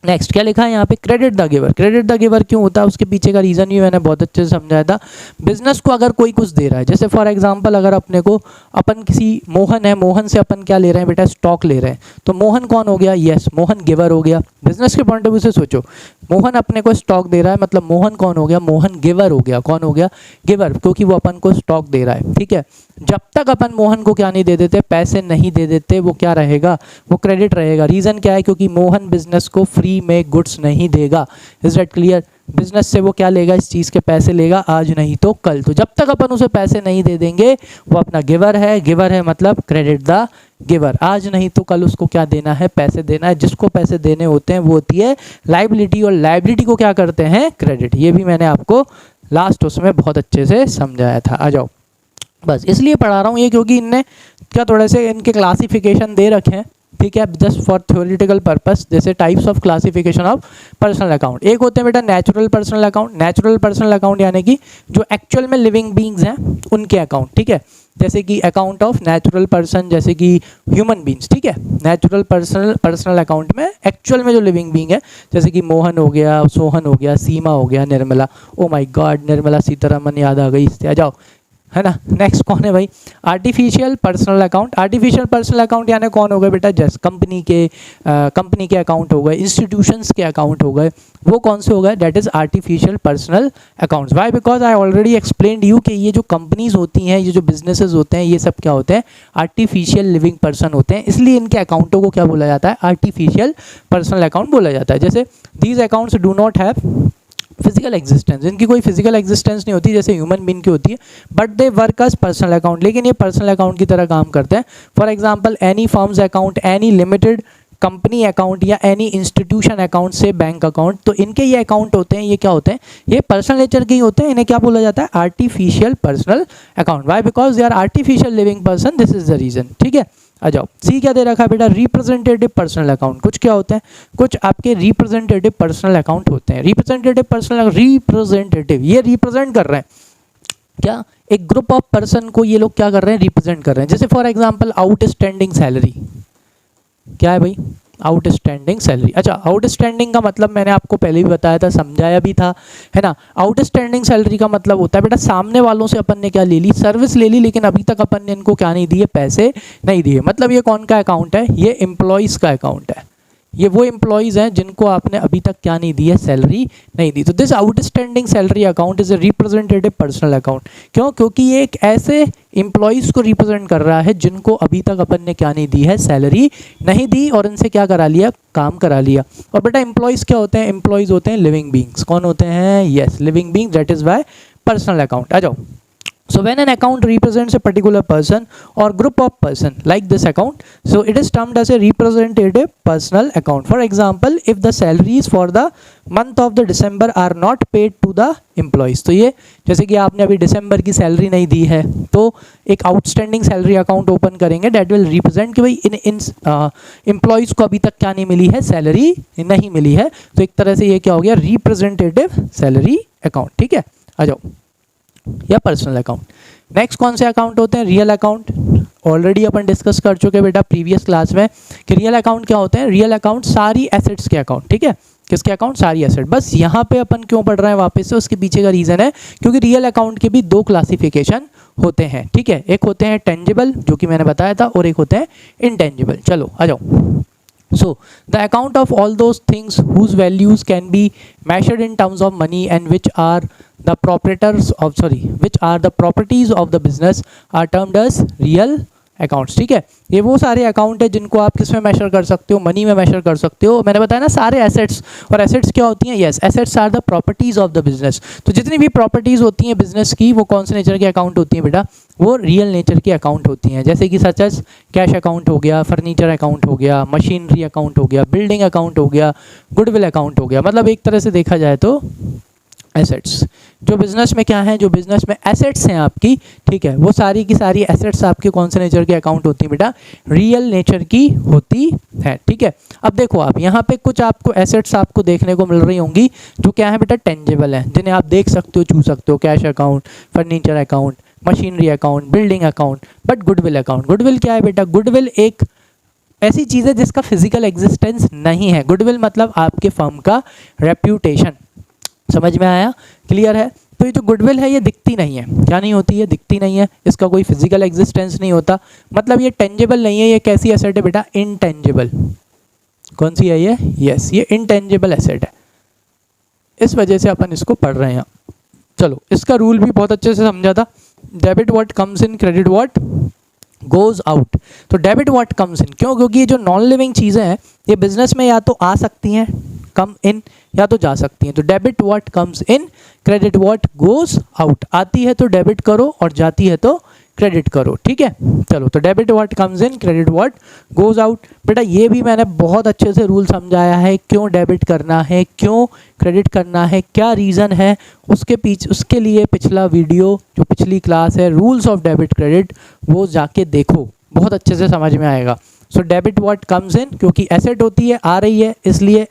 नेक्स्ट, क्या लिखा है यहाँ पे, credit the giver. Credit the giver क्यों होता है, उसके पीछे का रीज़न भी मैंने बहुत अच्छे से समझाया था। बिजनेस को अगर कोई कुछ दे रहा है, जैसे फॉर एग्जांपल अगर अपने को, अपन किसी, मोहन है, मोहन से अपन क्या ले रहे हैं बेटा, स्टॉक ले रहे हैं, तो मोहन कौन हो गया, यस, मोहन गिवर हो गया। बिजनेस के पॉइंट ऑफ व्यू से सोचो, मोहन अपने को स्टॉक दे रहा है, मतलब मोहन कौन हो गया, मोहन गिवर हो गया। कौन हो गया, गिवर, क्योंकि वो अपन को स्टॉक दे रहा है। ठीक है, जब तक अपन मोहन को क्या नहीं दे देते, पैसे नहीं दे देते, वो क्या रहेगा, वो क्रेडिट रहेगा। रीज़न क्या है, क्योंकि मोहन बिजनेस को फ्री में गुड्स नहीं देगा। Is that clear? बिजनेस से वो क्या लेगा, इस चीज़ के पैसे लेगा, आज नहीं तो कल। तो जब तक अपन उसे पैसे नहीं दे देंगे, वो अपना गिवर है। गिवर है मतलब क्रेडिट द गिवर, आज नहीं तो कल उसको क्या देना है, पैसे देना है। जिसको पैसे देने होते हैं वो होती है लाइबिलिटी, और लाइबिलिटी को क्या करते हैं, क्रेडिट। ये भी मैंने आपको लास्ट उसमें बहुत अच्छे से समझाया था। आ जाओ, बस इसलिए पढ़ा रहा हूँ ये, क्योंकि इनने क्या थोड़े से इनके क्लासिफिकेशन दे रखे हैं, ठीक है, जस्ट फॉर थ्योरेटिकल पर्पस। जैसे types of classification of personal account, एक होते हैं बेटा natural personal account. Natural personal account यानी कि जो एक्चुअल में लिविंग बींग्स हैं उनके अकाउंट, ठीक है, जैसे कि अकाउंट ऑफ नेचुरल पर्सन, जैसे कि ह्यूमन बींग्स, ठीक है। नेचुरल पर्सनल अकाउंट में एक्चुअल में जो लिविंग बींग है, जैसे कि मोहन हो गया, सोहन हो गया, सीमा हो गया, Nirmala. Oh my God, Nirmala Sitharaman याद आ गई, इससे आ जाओ, है ना। नेक्स्ट कौन है भाई, artificial personal account. Artificial personal account यानी कौन हो गए बेटा, जैसे कंपनी के अकाउंट हो गए, इंस्टीट्यूशंस के अकाउंट हो गए, वो कौन से हो गए, that is artificial personal accounts. Why? Because I already explained you कि ये जो कंपनीज होती हैं, ये जो बिजनेसेस होते हैं, ये सब क्या होते हैं, आर्टिफिशियल लिविंग पर्सन होते हैं। इसलिए इनके अकाउंटों को क्या बोला जाता है, आर्टिफिशियल पर्सनल अकाउंट बोला जाता है। जैसे these accounts do not have physical existence, इनकी कोई फिजिकल एग्जिस्टेंस नहीं होती जैसे ह्यूमन बीइंग की होती है, but they work as personal account, लेकिन ये पर्सनल अकाउंट की तरह काम करते हैं। For example any firm's account, any limited company account, या any institution account say bank account, तो इनके ये अकाउंट होते हैं, ये क्या होते हैं, ये पर्सनल नेचर के ही होते हैं। इन्हें क्या बोला जाता है, artificial personal account. Why? Because they are artificial living person, this is the reason. ठीक है, आ जाओ, सी क्या दे रखा है बेटा, रिप्रेजेंटेटिव पर्सनल अकाउंट। कुछ क्या होते हैं, कुछ आपके रिप्रेजेंटेटिव पर्सनल अकाउंट होते हैं। रिप्रेजेंटेटिव पर्सनल, रिप्रेजेंटेटिव, ये रिप्रेजेंट कर रहे हैं क्या, एक ग्रुप ऑफ पर्सन को ये लोग क्या कर रहे हैं, रिप्रेजेंट कर रहे हैं। जैसे फॉर एग्जांपल आउटस्टैंडिंग सैलरी, क्या है भाई, आउटस्टैंडिंग सैलरी। अच्छा, आउटस्टैंडिंग का मतलब मैंने आपको पहले भी बताया था, समझाया भी था, है ना। आउटस्टैंडिंग सैलरी का मतलब होता है बेटा, सामने वालों से अपन ने क्या ले ली, सर्विस ले ली, लेकिन अभी तक अपन ने इनको क्या नहीं दिए, पैसे नहीं दिए। मतलब ये कौन का अकाउंट है, ये एम्प्लॉयज़ का अकाउंट है। ये वो एम्प्लॉयज़ हैं जिनको आपने अभी तक क्या नहीं दी है, सैलरी नहीं दी। तो this outstanding salary account is a representative personal account. क्यों? क्योंकि ये एक ऐसे एम्प्लॉयज़ को रिप्रेजेंट कर रहा है जिनको अभी तक अपन ने क्या नहीं दी है, सैलरी नहीं दी, और इनसे क्या करा लिया, काम करा लिया। और बेटा एम्प्लॉयज़ क्या होते हैं, एम्प्लॉयज़ होते हैं लिविंग बींग्स। कौन होते हैं, yes, living beings, that is why personal account. आ जाओ, so when an account represents a particular person or group of person like this account, so it is termed as a representative personal account. For example, if the salaries for the month of the December are not paid to the employees, तो ये जैसे कि आपने अभी दिसंबर की salary नहीं दी है, तो एक आउटस्टैंडिंग सैलरी अकाउंट ओपन करेंगे, डेट विल रिप्रेजेंट कि भाई इन एम्प्लॉयज़ को अभी तक क्या नहीं मिली है, सैलरी नहीं मिली है। तो एक तरह से ये क्या हो गया, रिप्रेजेंटेटिव सैलरी अकाउंट। ठीक है, आ जाओ, या पर्सनल अकाउंट। नेक्स्ट कौन से अकाउंट होते हैं, रियल अकाउंट। ऑलरेडी अपन डिस्कस कर चुके बेटा प्रीवियस क्लास में कि रियल अकाउंट क्या होते हैं। रियल अकाउंट सारी एसेट्स के अकाउंट, ठीक है, किसके अकाउंट, सारी एसेट। बस यहाँ पे अपन क्यों पढ़ रहे हैं वापस से, उसके पीछे का रीज़न है क्योंकि रियल अकाउंट के भी दो क्लासिफिकेशन होते हैं, ठीक है। एक होते हैं टेंजिबल जो कि मैंने बताया था, और एक होते हैं इनटेंजिबल। चलो आ जाओ। So the account of all those things whose values can be measured in terms of money and which are the properties of the business are termed as real accounts, ठीक है। ये वो सारे अकाउंट है जिनको आप किस में मेजर कर सकते हो, मनी में मेजर कर सकते हो। मैंने बताया ना सारे एसेट्स, और एसेट्स क्या होती हैं, yes assets are the properties of the business. तो जितनी भी प्रॉपर्टीज होती हैं बिजनेस की वो कौन से नेचर के अकाउंट होती हैं बेटा, वो रियल नेचर की अकाउंट होती हैं। जैसे कि सच एज कैश अकाउंट हो गया, फर्नीचर अकाउंट हो गया, मशीनरी अकाउंट हो गया, बिल्डिंग अकाउंट हो गया, गुडविल अकाउंट हो गया। मतलब एक तरह से देखा जाए तो एसेट्स जो बिजनेस में क्या है, जो बिजनेस में एसेट्स हैं आपकी, ठीक है, वो सारी की सारी एसेट्स आपके कौन से नेचर के अकाउंट होती है बेटा, रियल नेचर की होती है, ठीक है। अब देखो आप यहाँ पे कुछ आपको एसेट्स आपको देखने को मिल रही होंगी जो क्या है बेटा, टेंजिबल है, जिन्हें आप देख सकते हो, छू सकते हो। Cash account, furniture account, machinery account, building account. But goodwill account, goodwill क्या है बेटा, गुडविल एक ऐसी चीज़ है जिसका फिजिकल एग्जिस्टेंस नहीं है। गुडविल मतलब आपके फर्म का रेप्यूटेशन। समझ में आया, क्लियर है। तो ये जो गुडविल है ये दिखती नहीं है, क्या नहीं होती है, दिखती नहीं है, इसका कोई फिजिकल एग्जिस्टेंस नहीं होता, मतलब ये टेंजिबल नहीं है। ये कैसी एसेट है बेटा, इनटेंजिबल। कौन सी है ये, यस ये इनटेंजिबल एसेट है, इस वजह से अपन इसको पढ़ रहे हैं। चलो इसका रूल भी बहुत अच्छे से समझा था, debit what comes in, credit what goes out. तो डेबिट व्हाट कम्स इन क्यों, क्योंकि ये जो नॉन लिविंग चीज़ें हैं ये बिजनेस में या तो आ सकती हैं कम इन, या तो जा सकती हैं। तो debit what comes in, credit what goes out. आती है तो डेबिट करो और जाती है तो क्रेडिट करो, ठीक है। चलो तो debit what comes in, credit what goes out. बेटा ये भी मैंने बहुत अच्छे से रूल समझाया है, क्यों डेबिट करना है, क्यों क्रेडिट करना है, क्या रीज़न है उसके पीछे। उसके लिए पिछला वीडियो जो पिछली क्लास है रूल्स ऑफ डेबिट क्रेडिट, वो जाके देखो, बहुत अच्छे से समझ में आएगा। सो डेबिट व्हाट कम्स इन, क्योंकि एसेट होती है, आ रही है, इसलिए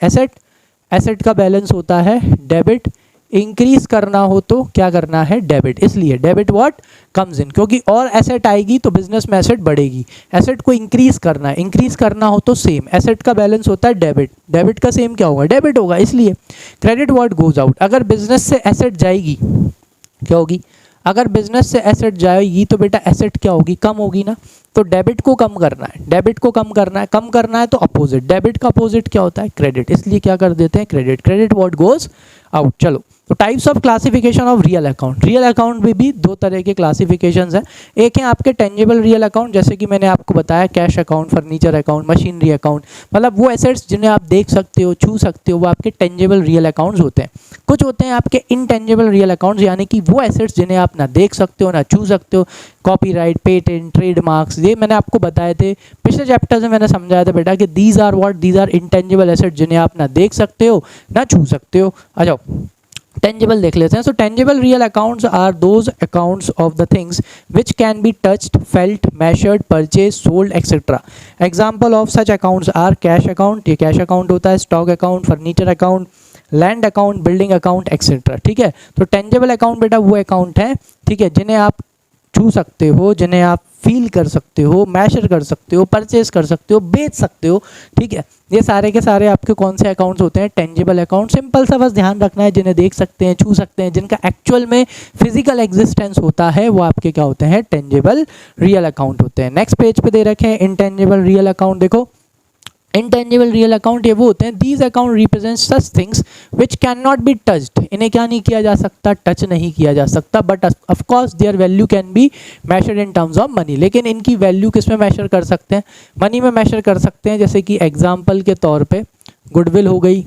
एसेट का बैलेंस होता है डेबिट। इंक्रीज करना हो तो क्या करना है, डेबिट, इसलिए डेबिट व्हाट कम्स इन। क्योंकि और एसेट आएगी तो बिजनेस में एसेट बढ़ेगी, एसेट को इंक्रीज करना है, इंक्रीज करना हो तो सेम एसेट का बैलेंस होता है डेबिट, डेबिट का सेम क्या होगा, डेबिट होगा, इसलिए क्रेडिट व्हाट गोज आउट। अगर बिजनेस से एसेट जाएगी क्या होगी, अगर बिजनेस से एसेट जाएगी तो बेटा एसेट क्या होगी, कम होगी ना। तो डेबिट को कम करना है, डेबिट को कम करना है तो अपोजिट, डेबिट का अपोजिट क्या होता है, क्रेडिट, इसलिए क्या कर देते हैं, credit. Credit what goes out. चलो तो types of classification of real account. Real account में भी दो तरह के क्लासिफिकेशंस हैं। एक है आपके टेंजिबल रियल अकाउंट, जैसे कि मैंने आपको बताया cash account, furniture account, machinery account, मतलब वो एसेट्स जिन्हें आप देख सकते हो, छू सकते हो, वो आपके टेंजिबल रियल अकाउंट्स होते हैं। कुछ होते हैं आपके इनटेंजिबल रियल अकाउंट्स, यानी कि वो एसेट्स जिन्हें आप ना देख सकते हो ना छू सकते हो। कॉपीराइट, पेटेंट, ट्रेडमार्क्स, ये मैंने आपको बताए थे पिछले चैप्टर में, मैंने समझाया था बेटा कि दीज आर इनटेंजिबल एसेट जिन्हें आप ना देख सकते हो ना छू सकते हो। आ जाओ टेंजिबल देख लेते हैं। So tangible real accounts are those accounts of the things which can be touched, felt, measured, purchase, sold etcetera. Example of such accounts are cash account, ये कैश अकाउंट होता है, stock account, furniture account, land account, building account etcetera, ठीक है। तो tangible account बेटा वो account है, ठीक है, जिन्हें आप छू सकते हो, जिन्हें आप फील कर सकते हो, मैशर कर सकते हो, परचेज कर सकते हो, बेच सकते हो, ठीक है। ये सारे के सारे आपके कौन से अकाउंट्स होते हैं, टेंजिबल अकाउंट। सिंपल सा बस ध्यान रखना है, जिन्हें देख सकते हैं, छू सकते हैं, जिनका एक्चुअल में फिजिकल एग्जिस्टेंस होता है, वो आपके क्या होते हैं, टेंजिबल रियल अकाउंट होते हैं। नेक्स्ट पेज पे दे रखे हैं इनटेंजिबल रियल अकाउंट। देखो इंटेंजिबल रियल अकाउंट ये वो होते हैं, these account represent such things which can not be touched, इन्हें क्या नहीं किया जा सकता, टच नहीं किया जा सकता, but of course their value can be measured in terms of money. लेकिन इनकी वैल्यू किस में मेजर कर सकते हैं, मनी में मेजर कर सकते हैं। जैसे कि एग्जाम्पल के तौर पे गुडविल हो गई,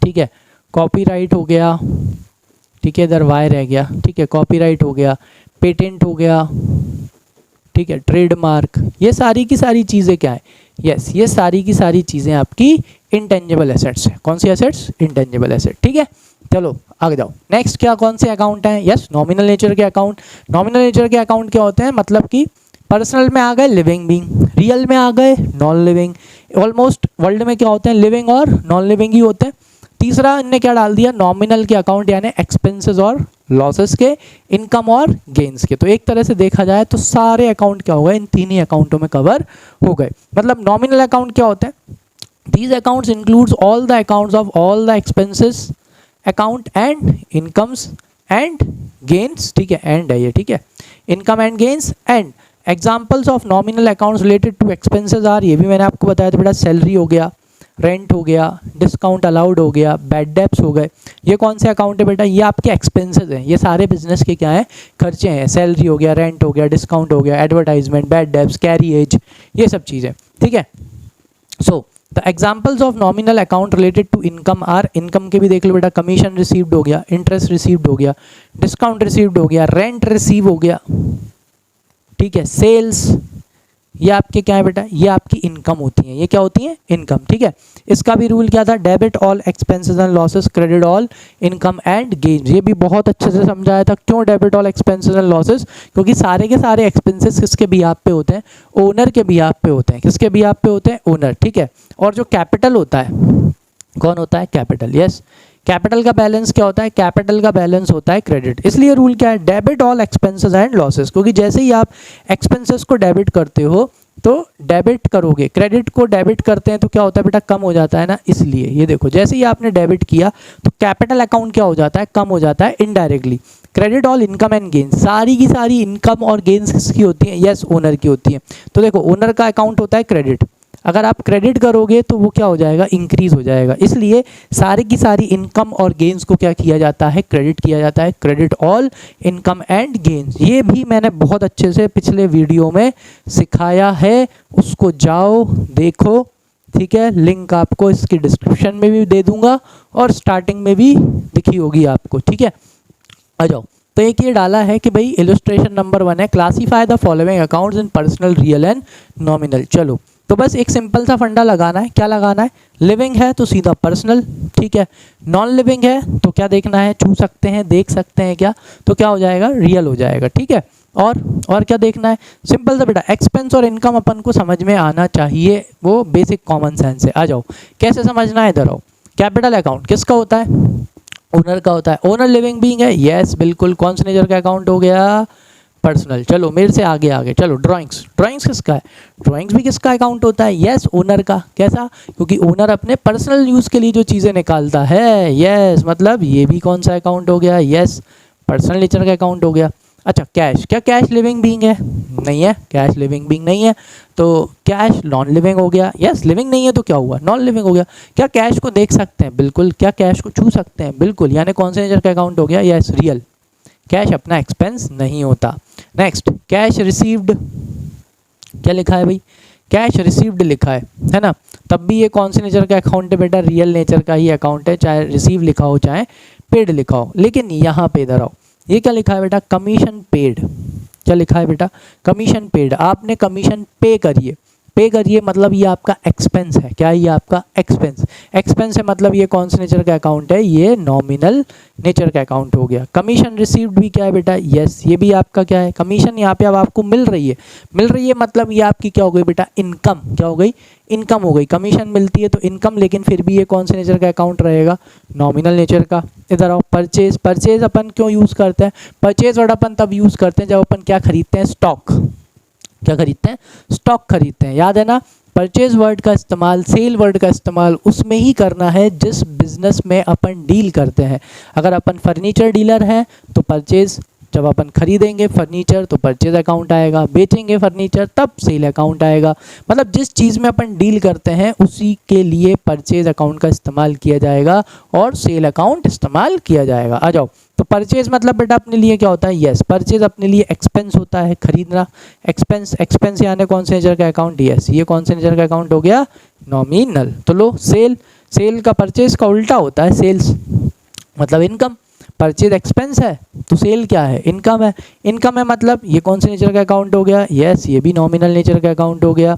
ठीक है, कॉपीराइट हो गया, ठीक है, इधर वाई रह गया, ठीक है, कॉपीराइट हो गया, पेटेंट हो गया, ठीक है, ट्रेडमार्क, ये सारी की सारी चीज़ें क्या है, यस ये सारी की सारी चीज़ें आपकी इंटेंजिबल एसेट्स हैं। कौन सी एसेट्स, इंटेंजिबल एसेट, ठीक है। चलो आगे जाओ। नेक्स्ट क्या कौन से अकाउंट हैं, यस नॉमिनल नेचर के अकाउंट। नॉमिनल नेचर के अकाउंट क्या होते हैं, मतलब कि पर्सनल में आ गए लिविंग बीइंग, रियल में आ गए नॉन लिविंग। ऑलमोस्ट वर्ल्ड में क्या होते हैं, लिविंग और नॉन लिविंग ही होते हैं। तीसरा इनने क्या डाल दिया, नॉमिनल के अकाउंट, यानी एक्सपेंसेस और लॉसेस के, इनकम और गेन्स के। तो एक तरह से देखा जाए तो सारे अकाउंट क्या हो गए, इन तीन ही अकाउंटों में कवर हो गए। मतलब नॉमिनल अकाउंट क्या होते हैं, These accounts includes all the accounts of all the expenses account and incomes and gains, ठीक है, एंड है ये, ठीक है, income and gains and examples of nominal accounts related to expenses are, ये भी मैंने आपको बताया था बेटा, सैलरी हो गया, रेंट हो गया, डिस्काउंट अलाउड हो गया, बैड डेब्ट्स हो गए। ये कौन से अकाउंट है बेटा, ये आपके एक्सपेंसेस हैं, ये सारे बिजनेस के क्या हैं, खर्चे हैं, सैलरी हो गया, रेंट हो गया, डिस्काउंट हो गया, एडवर्टाइजमेंट, बैड डेब्ट्स, कैरिएज, ये सब चीज़ें, ठीक है। So the examples of nominal account related to income are, income के भी देख लो बेटा, कमीशन रिसीव्ड हो गया, इंटरेस्ट रिसीव्ड हो गया, डिस्काउंट रिसीव्ड हो गया, रेंट रिसीव हो गया, ठीक है, सेल्स, ये आपके क्या है बेटा, ये आपकी इनकम होती हैं, ये क्या होती हैं, इनकम, ठीक है। इसका भी रूल क्या था, debit all expenses and losses, credit all income and gains. ये भी बहुत अच्छे से समझाया था। क्यों debit all expenses and losses, क्योंकि सारे के सारे एक्सपेंसेस किसके बिहाफ पे होते हैं, ओनर के बिहाफ पे होते हैं। किसके बिहाफ पे होते हैं, ओनर, ठीक है। और जो कैपिटल होता है, कौन होता है, कैपिटल, यस। कैपिटल का बैलेंस क्या होता है, कैपिटल का बैलेंस होता है क्रेडिट। इसलिए रूल क्या है, debit all expenses and losses, क्योंकि जैसे ही आप एक्सपेंसेस को डेबिट करते हो तो डेबिट करोगे, क्रेडिट को डेबिट करते हैं तो क्या होता है बेटा, कम हो जाता है ना। इसलिए ये देखो, जैसे ही आपने डेबिट किया तो कैपिटल अकाउंट क्या हो जाता है, कम हो जाता है indirectly. Credit all income and gains, सारी की सारी इनकम और गेन्स किसकी होती है, यस, ओनर की होती है। तो देखो, ओनर का अकाउंट होता है क्रेडिट, अगर आप क्रेडिट करोगे तो वो क्या हो जाएगा, इंक्रीज हो जाएगा। इसलिए सारी की सारी इनकम और गेन्स को क्या किया जाता है, क्रेडिट किया जाता है, credit all income and gains. ये भी मैंने बहुत अच्छे से पिछले वीडियो में सिखाया है, उसको जाओ देखो, ठीक है। लिंक आपको इसकी डिस्क्रिप्शन में भी दे दूंगा और स्टार्टिंग में भी दिखी होगी आपको, ठीक है। आ जाओ, तो एक ये डाला है कि भाई इलस्ट्रेशन नंबर 1 है, classify the following accounts in personal, real and nominal. चलो, तो बस एक सिंपल सा फंडा लगाना है। क्या लगाना है, लिविंग है तो सीधा पर्सनल, ठीक है। नॉन लिविंग है तो क्या देखना है, छू सकते हैं, देख सकते हैं क्या, तो क्या हो जाएगा, रियल हो जाएगा, ठीक है। और क्या देखना है, सिंपल सा बेटा, एक्सपेंस और इनकम अपन को समझ में आना चाहिए, वो बेसिक कॉमन सेंस है। आ जाओ, कैसे समझना है, इधर आओ। कैपिटल अकाउंट किसका होता है, ओनर का होता है। ओनर लिविंग बीइंग है, यस बिल्कुल। कौन से नेचर का अकाउंट हो गया, पर्सनल। चलो मेरे से आगे आगे चलो, ड्राइंग्स, ड्राइंग्स किसका है, ड्राइंग्स भी किसका अकाउंट होता है, यस, ओनर का। कैसा, क्योंकि ओनर अपने पर्सनल यूज़ के लिए जो चीज़ें निकालता है, यस, मतलब ये भी कौन सा अकाउंट हो गया, यस, पर्सनल नेचर का अकाउंट हो गया। अच्छा, कैश, क्या कैश लिविंग बीइंग है, नहीं है, कैश लिविंग बीइंग नहीं है, तो कैश नॉन लिविंग हो गया, यस, लिविंग नहीं है तो क्या हुआ, नॉन लिविंग हो गया। क्या कैश को देख सकते हैं, बिल्कुल। क्या कैश को छू सकते हैं, बिल्कुल, यानी कौन से नेचर का अकाउंट हो गया, यस, रियल। कैश अपना एक्सपेंस नहीं होता। नेक्स्ट, कैश रिसीव्ड, क्या लिखा है भाई, कैश रिसीव्ड लिखा है ना, तब भी ये कौन से नेचर का अकाउंट है बेटा, रियल नेचर का ही अकाउंट है, चाहे रिसीव लिखा हो चाहे पेड लिखा हो। लेकिन यहाँ पे इधर आओ, ये क्या लिखा है बेटा, कमीशन पेड। क्या लिखा है बेटा, कमीशन पेड, आपने कमीशन पे करिए, पे करिए, मतलब ये आपका एक्सपेंस है। क्या, ये आपका एक्सपेंस, एक्सपेंस है, मतलब ये कौन से नेचर का अकाउंट है, ये नॉमिनल नेचर का अकाउंट हो गया। कमीशन रिसीव्ड भी क्या है बेटा, यस, ये भी आपका क्या है, कमीशन यहाँ पे अब आपको मिल रही है, मिल रही है, मतलब ये आपकी क्या हो गई बेटा, इनकम। क्या हो गई, इनकम हो गई। कमीशन मिलती है तो इनकम, लेकिन फिर भी ये कौन से नेचर का अकाउंट रहेगा, नॉमिनल नेचर का। इधर आओ, परचेज, परचेज अपन क्यों यूज़ करते हैं, परचेज वर्ड अपन तब यूज़ करते हैं जब अपन क्या खरीदते हैं, स्टॉक। क्या खरीदते हैं, स्टॉक खरीदते हैं, याद है ना। परचेज वर्ड का इस्तेमाल, सेल वर्ड का इस्तेमाल उसमें ही करना है जिस बिजनेस में अपन डील करते हैं। अगर अपन फर्नीचर डीलर हैं तो परचेज, जब अपन खरीदेंगे फर्नीचर तो परचेज अकाउंट आएगा, बेचेंगे फर्नीचर तब सेल अकाउंट आएगा। मतलब जिस चीज़ में अपन डील करते हैं उसी के लिए परचेज अकाउंट का इस्तेमाल किया जाएगा और सेल अकाउंट इस्तेमाल किया जाएगा। आ जाओ, तो परचेज मतलब बेटा अपने लिए क्या होता है, यस, परचेज अपने लिए एक्सपेंस होता है, खरीदना, एक्सपेंस, एक्सपेंस यानी कौन से नेचर का अकाउंट, यस, ये कौन से नेचर का अकाउंट हो गया, नॉमिनल। तो लो, सेल, सेल का परचेज का उल्टा होता है, सेल्स मतलब इनकम। परचेज एक्सपेंस है तो सेल क्या है, इनकम है, इनकम है, मतलब ये कौन से नेचर का अकाउंट हो गया, यस, ये भी नॉमिनल नेचर का अकाउंट हो गया।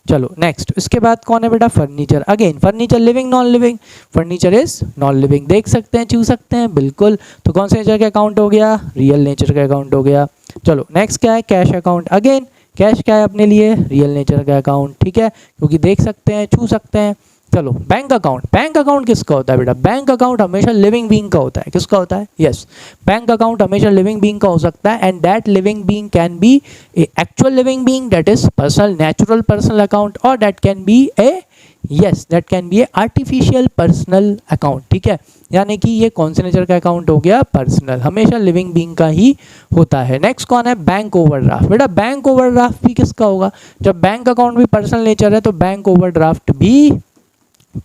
चलो नेक्स्ट, इसके बाद कौन है बेटा, furniture. Again furniture living non living, furniture is non living, देख सकते हैं, छू सकते हैं, बिल्कुल। तो कौन से नेचर का अकाउंट हो गया, रियल नेचर का अकाउंट हो गया। चलो नेक्स्ट क्या है, कैश अकाउंट। अगेन कैश क्या है अपने लिए, रियल नेचर का अकाउंट, ठीक है, क्योंकि देख सकते हैं, छू सकते हैं। चलो बैंक अकाउंट, बैंक अकाउंट किसका होता है बेटा, बैंक अकाउंट हमेशा लिविंग बीइंग का होता है। किसका होता है, यस, बैंक अकाउंट हमेशा लिविंग बीइंग का हो सकता है, and that living being can be a actual living being, that is personal, natural personal account, और that can be a yes that can be a artificial personal account, ठीक है, यानी कि ये कौन से नेचर का अकाउंट हो गया, पर्सनल, हमेशा लिविंग बीइंग का ही होता है। नेक्स्ट कौन है, बैंक ओवरड्राफ्ट। बेटा बैंक ओवरड्राफ्ट भी किसका होगा, जब बैंक अकाउंट भी पर्सनल नेचर है तो बैंक ओवरड्राफ्ट भी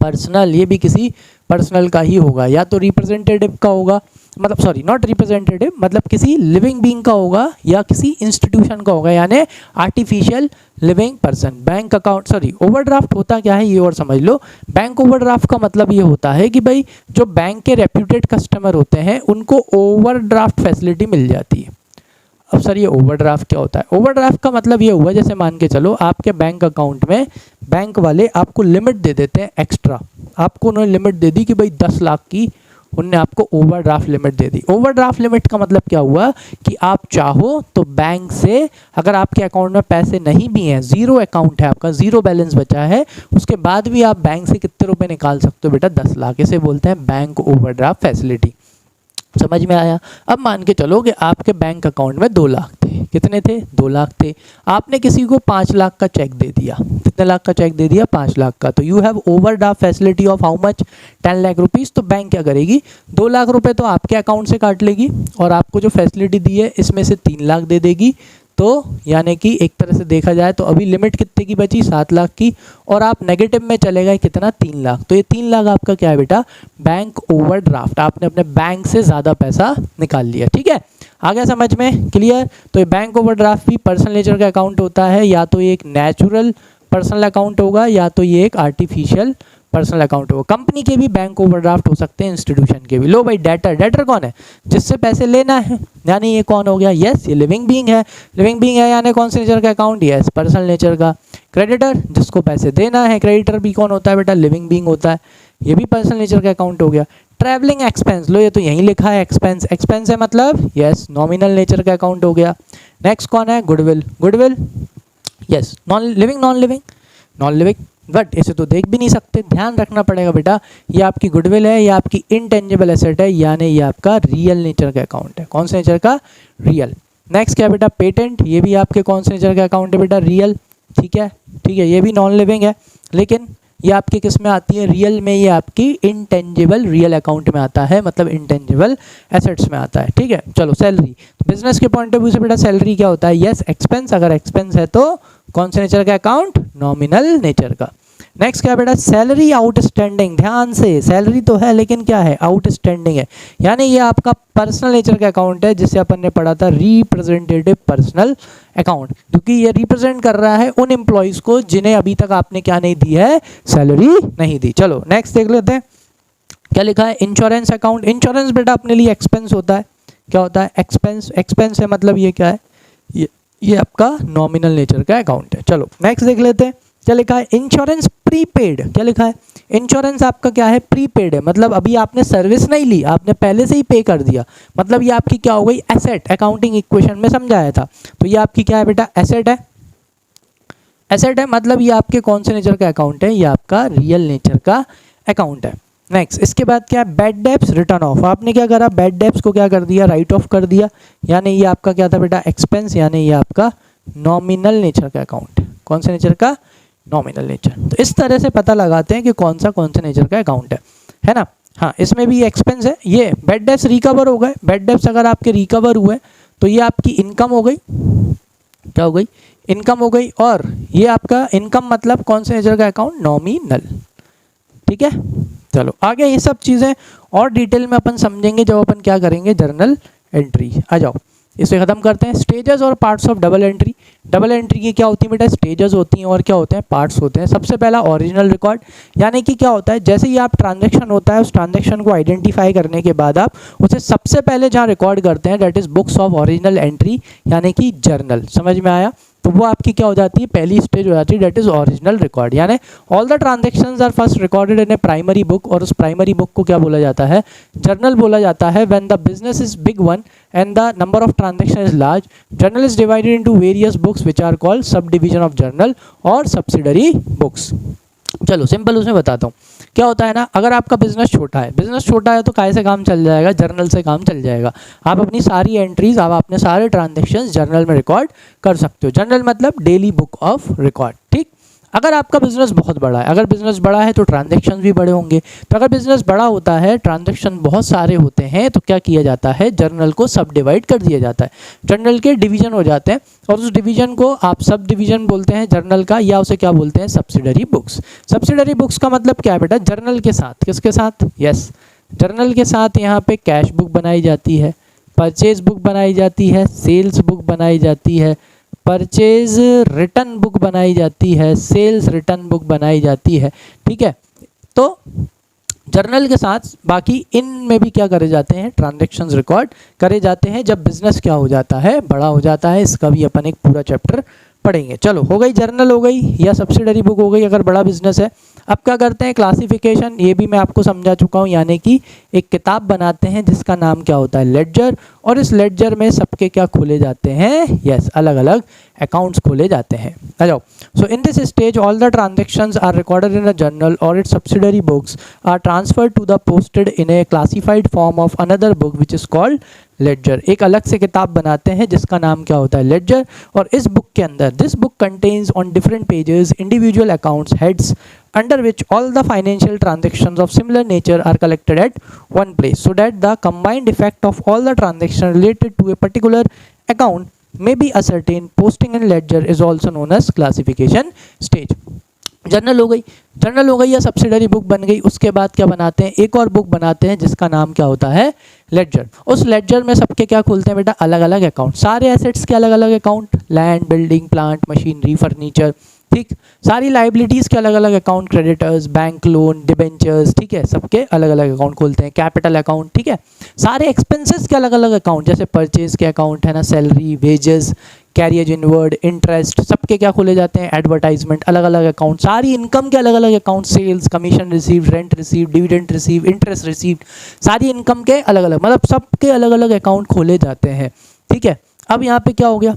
पर्सनल, ये भी किसी पर्सनल का ही होगा, या तो रिप्रेजेंटेटिव का होगा, मतलब सॉरी नॉट रिप्रेजेंटेटिव, मतलब किसी लिविंग बीइंग का होगा या किसी इंस्टीट्यूशन का होगा, यानी artificial living person. Bank account sorry overdraft होता क्या है ये और समझ लो। बैंक ओवरड्राफ्ट का मतलब ये होता है कि भाई जो बैंक के रेप्यूटेड कस्टमर होते हैं उनको ओवरड्राफ्ट फैसिलिटी मिल जाती है। अब सर ये ओवरड्राफ्ट क्या होता है, ओवरड्राफ्ट का मतलब ये हुआ जैसे मान के चलो आपके बैंक अकाउंट में बैंक वाले आपको लिमिट दे देते हैं एक्स्ट्रा, आपको उन्होंने लिमिट दे दी कि भाई 10 लाख की उनने आपको ओवरड्राफ्ट लिमिट दे दी। ओवरड्राफ्ट लिमिट का मतलब क्या हुआ कि आप चाहो तो बैंक से अगर आपके अकाउंट में पैसे नहीं भी हैं, जीरो अकाउंट है आपका, जीरो बैलेंस बचा है, उसके बाद भी आप बैंक से कितने रुपए निकाल सकते हो बेटा, 10 लाख। इसे बोलते हैं बैंक ओवरड्राफ्ट फैसिलिटी। समझ में आया। अब मान के चलो कि आपके बैंक अकाउंट में 2 लाख थे, कितने थे, 2 लाख थे, आपने किसी को 5 लाख का चेक दे दिया, कितने लाख का चेक दे दिया, 5 लाख का, तो you have overdraft facility of how much, 10 lakh rupees. तो बैंक क्या करेगी, 2 लाख रुपए तो आपके अकाउंट से काट लेगी और आपको जो फैसिलिटी दी है इसमें से 3 लाख दे देगी। तो यानी कि एक तरह से देखा जाए तो अभी लिमिट कितने की बची, 7 लाख की, और आप नेगेटिव में चले गए कितना, 3 लाख। तो ये 3 लाख आपका क्या है बेटा, बैंक ओवरड्राफ्ट, आपने अपने बैंक से ज़्यादा पैसा निकाल लिया। ठीक है, आ गया समझ में, क्लियर। तो ये बैंक ओवरड्राफ्ट भी पर्सनल नेचर का अकाउंट होता है, या तो ये एक नेचुरल पर्सनल अकाउंट होगा या तो ये एक आर्टिफिशियल पर्सनल अकाउंट होगा। कंपनी के भी बैंक ओवरड्राफ्ट हो सकते हैं, इंस्टीट्यूशन के भी। लो भाई डेटर, डेटर कौन है, जिससे पैसे लेना है, यानी ये कौन हो गया, यस ये लिविंग बीइंग है, लिविंग बीइंग है यानी कौन से नेचर का अकाउंट, यस पर्सनल नेचर का। क्रेडिटर जिसको पैसे देना है, क्रेडिटर भी कौन होता है बेटा, लिविंग बीइंग होता है, ये भी पर्सनल नेचर का अकाउंट हो गया। ट्रैवलिंग एक्सपेंस, लो ये तो यहीं लिखा है एक्सपेंस, एक्सपेंस है मतलब यस नॉमिनल नेचर का अकाउंट हो गया। नेक्स्ट कौन है, goodwill, goodwill yes non living, non living, non living, but इसे तो देख भी नहीं सकते, ध्यान रखना पड़ेगा बेटा, ये आपकी गुडविल है, ये आपकी इंटेंजिबल एसेट है, यानी ये आपका रियल नेचर का अकाउंट है। कौन से नेचर का, रियल। नेक्स्ट क्या बेटा, पेटेंट, ये भी आपके कौन से नेचर का अकाउंट है बेटा, रियल। ठीक है, ठीक है, ये भी नॉन लिविंग है, लेकिन ये आपकी किस में आती है, रियल में, ये आपकी इंटेंजिबल रियल अकाउंट में आता है, मतलब इंटेंजिबल एसेट्स में आता है। ठीक है, चलो सैलरी, तो बिजनेस के पॉइंट ऑफ व्यू से बेटा सैलरी क्या होता है, यस एक्सपेंस, अगर एक्सपेंस है तो कौन से नेचर का अकाउंट, नॉमिनल नेचर का। नेक्स्ट क्या बेटा, सैलरी आउटस्टैंडिंग, ध्यान से, सैलरी तो है लेकिन क्या है, आउटस्टैंडिंग है, यानी ये आपका पर्सनल नेचर का अकाउंट है, जिसे अपन ने पढ़ा था रिप्रेजेंटेटिव पर्सनल अकाउंट, क्योंकि ये रिप्रेजेंट कर रहा है उन एम्प्लॉयज को जिन्हें अभी तक आपने क्या नहीं दी है, सैलरी नहीं दी। चलो नेक्स्ट देख लेते हैं क्या लिखा है, इंश्योरेंस अकाउंट। इंश्योरेंस बेटा अपने लिए एक्सपेंस होता है, क्या होता है, एक्सपेंस, एक्सपेंस है मतलब ये क्या है, ये आपका नॉमिनल नेचर का अकाउंट है। चलो नेक्स्ट देख लेते हैं क्या लिखा है, इंश्योरेंस प्रीपेड, क्या लिखा है, इंश्योरेंस आपका क्या है, प्रीपेड है, मतलब अभी आपने सर्विस नहीं ली, आपने पहले से ही पे कर दिया, मतलब ये आपकी क्या हो गई, एसेट, अकाउंटिंग इक्वेशन में समझाया था, तो ये आपकी क्या है बेटा, एसेट है, एसेट है, मतलब ये आपके कौन से नेचर का अकाउंट है, ये आपका रियल नेचर का अकाउंट है। नेक्स्ट इसके बाद क्या है, बैड डेब्ट्स रिटर्न ऑफ, आपने क्या करा, बैड डेब्ट्स को क्या कर दिया, राइट ऑफ कर दिया, यानी ये आपका क्या था बेटा, एक्सपेंस, यानी ये आपका नॉमिनल नेचर का अकाउंट, कौन से नेचर का, नॉमिनल नेचर। तो इस तरह से पता लगाते हैं कि कौन से नेचर का अकाउंट है ना। हाँ इसमें भी एक्सपेंस है, ये बैड डेब्ट्स रिकवर हो गए, बैड डेब्ट्स अगर आपके रिकवर हुए तो ये आपकी इनकम हो गई, क्या हो गई, इनकम हो गई, और ये आपका इनकम मतलब कौन से नेचर का अकाउंट, नॉमिनल। ठीक है, चलो आगे ये सब चीज़ें और डिटेल में अपन समझेंगे जब अपन क्या करेंगे, जर्नल एंट्री। आ जाओ इसे ख़त्म करते हैं। स्टेजेस और parts of double entry, double entry की क्या होती है बेटा, स्टेजेस होती हैं और क्या होते हैं, पार्ट्स होते हैं। सबसे पहला ओरिजिनल रिकॉर्ड, यानी कि क्या होता है, जैसे ही आप ट्रांजैक्शन होता है उस ट्रांजैक्शन को आइडेंटिफाई करने के बाद आप उसे सबसे पहले जहाँ रिकॉर्ड करते हैं that is books of original entry, यानी कि जर्नल। समझ में आया, तो वो आपकी क्या हो जाती है, पहली स्टेज हो जाती है दैट इज ओरिजिनल रिकॉर्ड, यानी all the transactions are first recorded in a primary book, और उस प्राइमरी बुक को क्या बोला जाता है, जर्नल बोला जाता है। When the business is big one and the number of transaction is large, journal is divided into various books which are called sub division of journal और सब्सिडरी बुक्स। चलो सिंपल उसमें बताता हूँ क्या होता है ना, अगर आपका बिजनेस छोटा है, बिजनेस छोटा है तो काय से काम चल जाएगा, जर्नल से काम चल जाएगा। आप अपनी सारी एंट्रीज, आप अपने सारे ट्रांजैक्शंस जर्नल में रिकॉर्ड कर सकते हो। जर्नल मतलब डेली बुक ऑफ रिकॉर्ड। ठीक, अगर आपका बिजनेस बहुत बड़ा है, अगर बिजनेस बड़ा है तो ट्रांजैक्शन भी बड़े होंगे। तो अगर बिजनेस बड़ा होता है, ट्रांजैक्शन बहुत सारे होते हैं, तो क्या किया जाता है, जर्नल को सब डिवाइड कर दिया जाता है। जर्नल के डिवीजन हो जाते हैं और उस डिवीजन को आप सब डिवीजन बोलते हैं जर्नल का, या उसे क्या बोलते हैं, सब्सिडरी बुक्स। सब्सिडरी बुक्स का मतलब क्या है बेटा, जर्नल के साथ, किसके साथ, यस, जर्नल के साथ यहाँ पे कैश बुक बनाई जाती है, परचेज बुक बनाई जाती है, सेल्स बुक बनाई जाती है, परचेज रिटर्न बुक बनाई जाती है, सेल्स रिटर्न बुक बनाई जाती है। ठीक है, तो जर्नल के साथ बाकी इन में भी क्या करे जाते हैं, ट्रांजैक्शंस रिकॉर्ड करे जाते हैं जब बिजनेस क्या हो जाता है, बड़ा हो जाता है। इसका भी अपन एक पूरा चैप्टर पढ़ेंगे। चलो, हो गई जर्नल, हो गई या सब्सिडरी बुक हो गई अगर बड़ा बिजनेस है। अब क्या करते हैं, क्लासिफिकेशन, ये भी मैं आपको समझा चुका हूँ, यानी कि एक किताब बनाते हैं जिसका नाम क्या होता है, लेडजर, और इस लेडजर में सबके क्या खोले जाते हैं, यस, अलग अलग अकाउंट्स खोले जाते हैं। आ जाओ। So in this stage all the transactions are recorded in a journal और its subsidiary books are transferred to the posted in a classified form of another book which is called ledger. एक अलग से किताब बनाते हैं जिसका नाम क्या होता है, लेडजर, और इस बुक के अंदर, this book contains on different pages individual accounts heads under which all the financial transactions of similar nature are collected at one place, so that the combined effect of all the transactions related to a particular account may be ascertained. Posting in ledger is also known as classification stage. Journal हो गई, journal हो गई या subsidiary book बन गई। उसके बाद क्या बनाते हैं, एक और बुक बनाते हैं जिसका नाम क्या होता है, लेडजर। उस लेडजर में सबके क्या खुलते हैं बेटा, अलग अलग अकाउंट, सारे एसेट्स के अलग अलग account, land, building, plant, machinery, furniture, ठीक, सारी लाइबिलिटीज़ के अलग अलग account, creditors, bank loan, debentures, ठीक है, सबके अलग अलग अकाउंट खोलते हैं, कैपिटल अकाउंट, ठीक है, सारे एक्सपेंसेस के अलग अलग अकाउंट, जैसे परचेज के अकाउंट है ना, salary, wages, carriage inward, interest, सबके क्या खोले जाते हैं, एडवर्टाइजमेंट, अलग अलग अकाउंट, सारी इनकम के अलग अलग account, sales, commission receive, rent receive, dividend receive, interest receive, सारी इनकम के अलग अलग, मतलब सबके अलग अलग अकाउंट खोले जाते हैं। ठीक है, अब यहाँ पे क्या हो गया,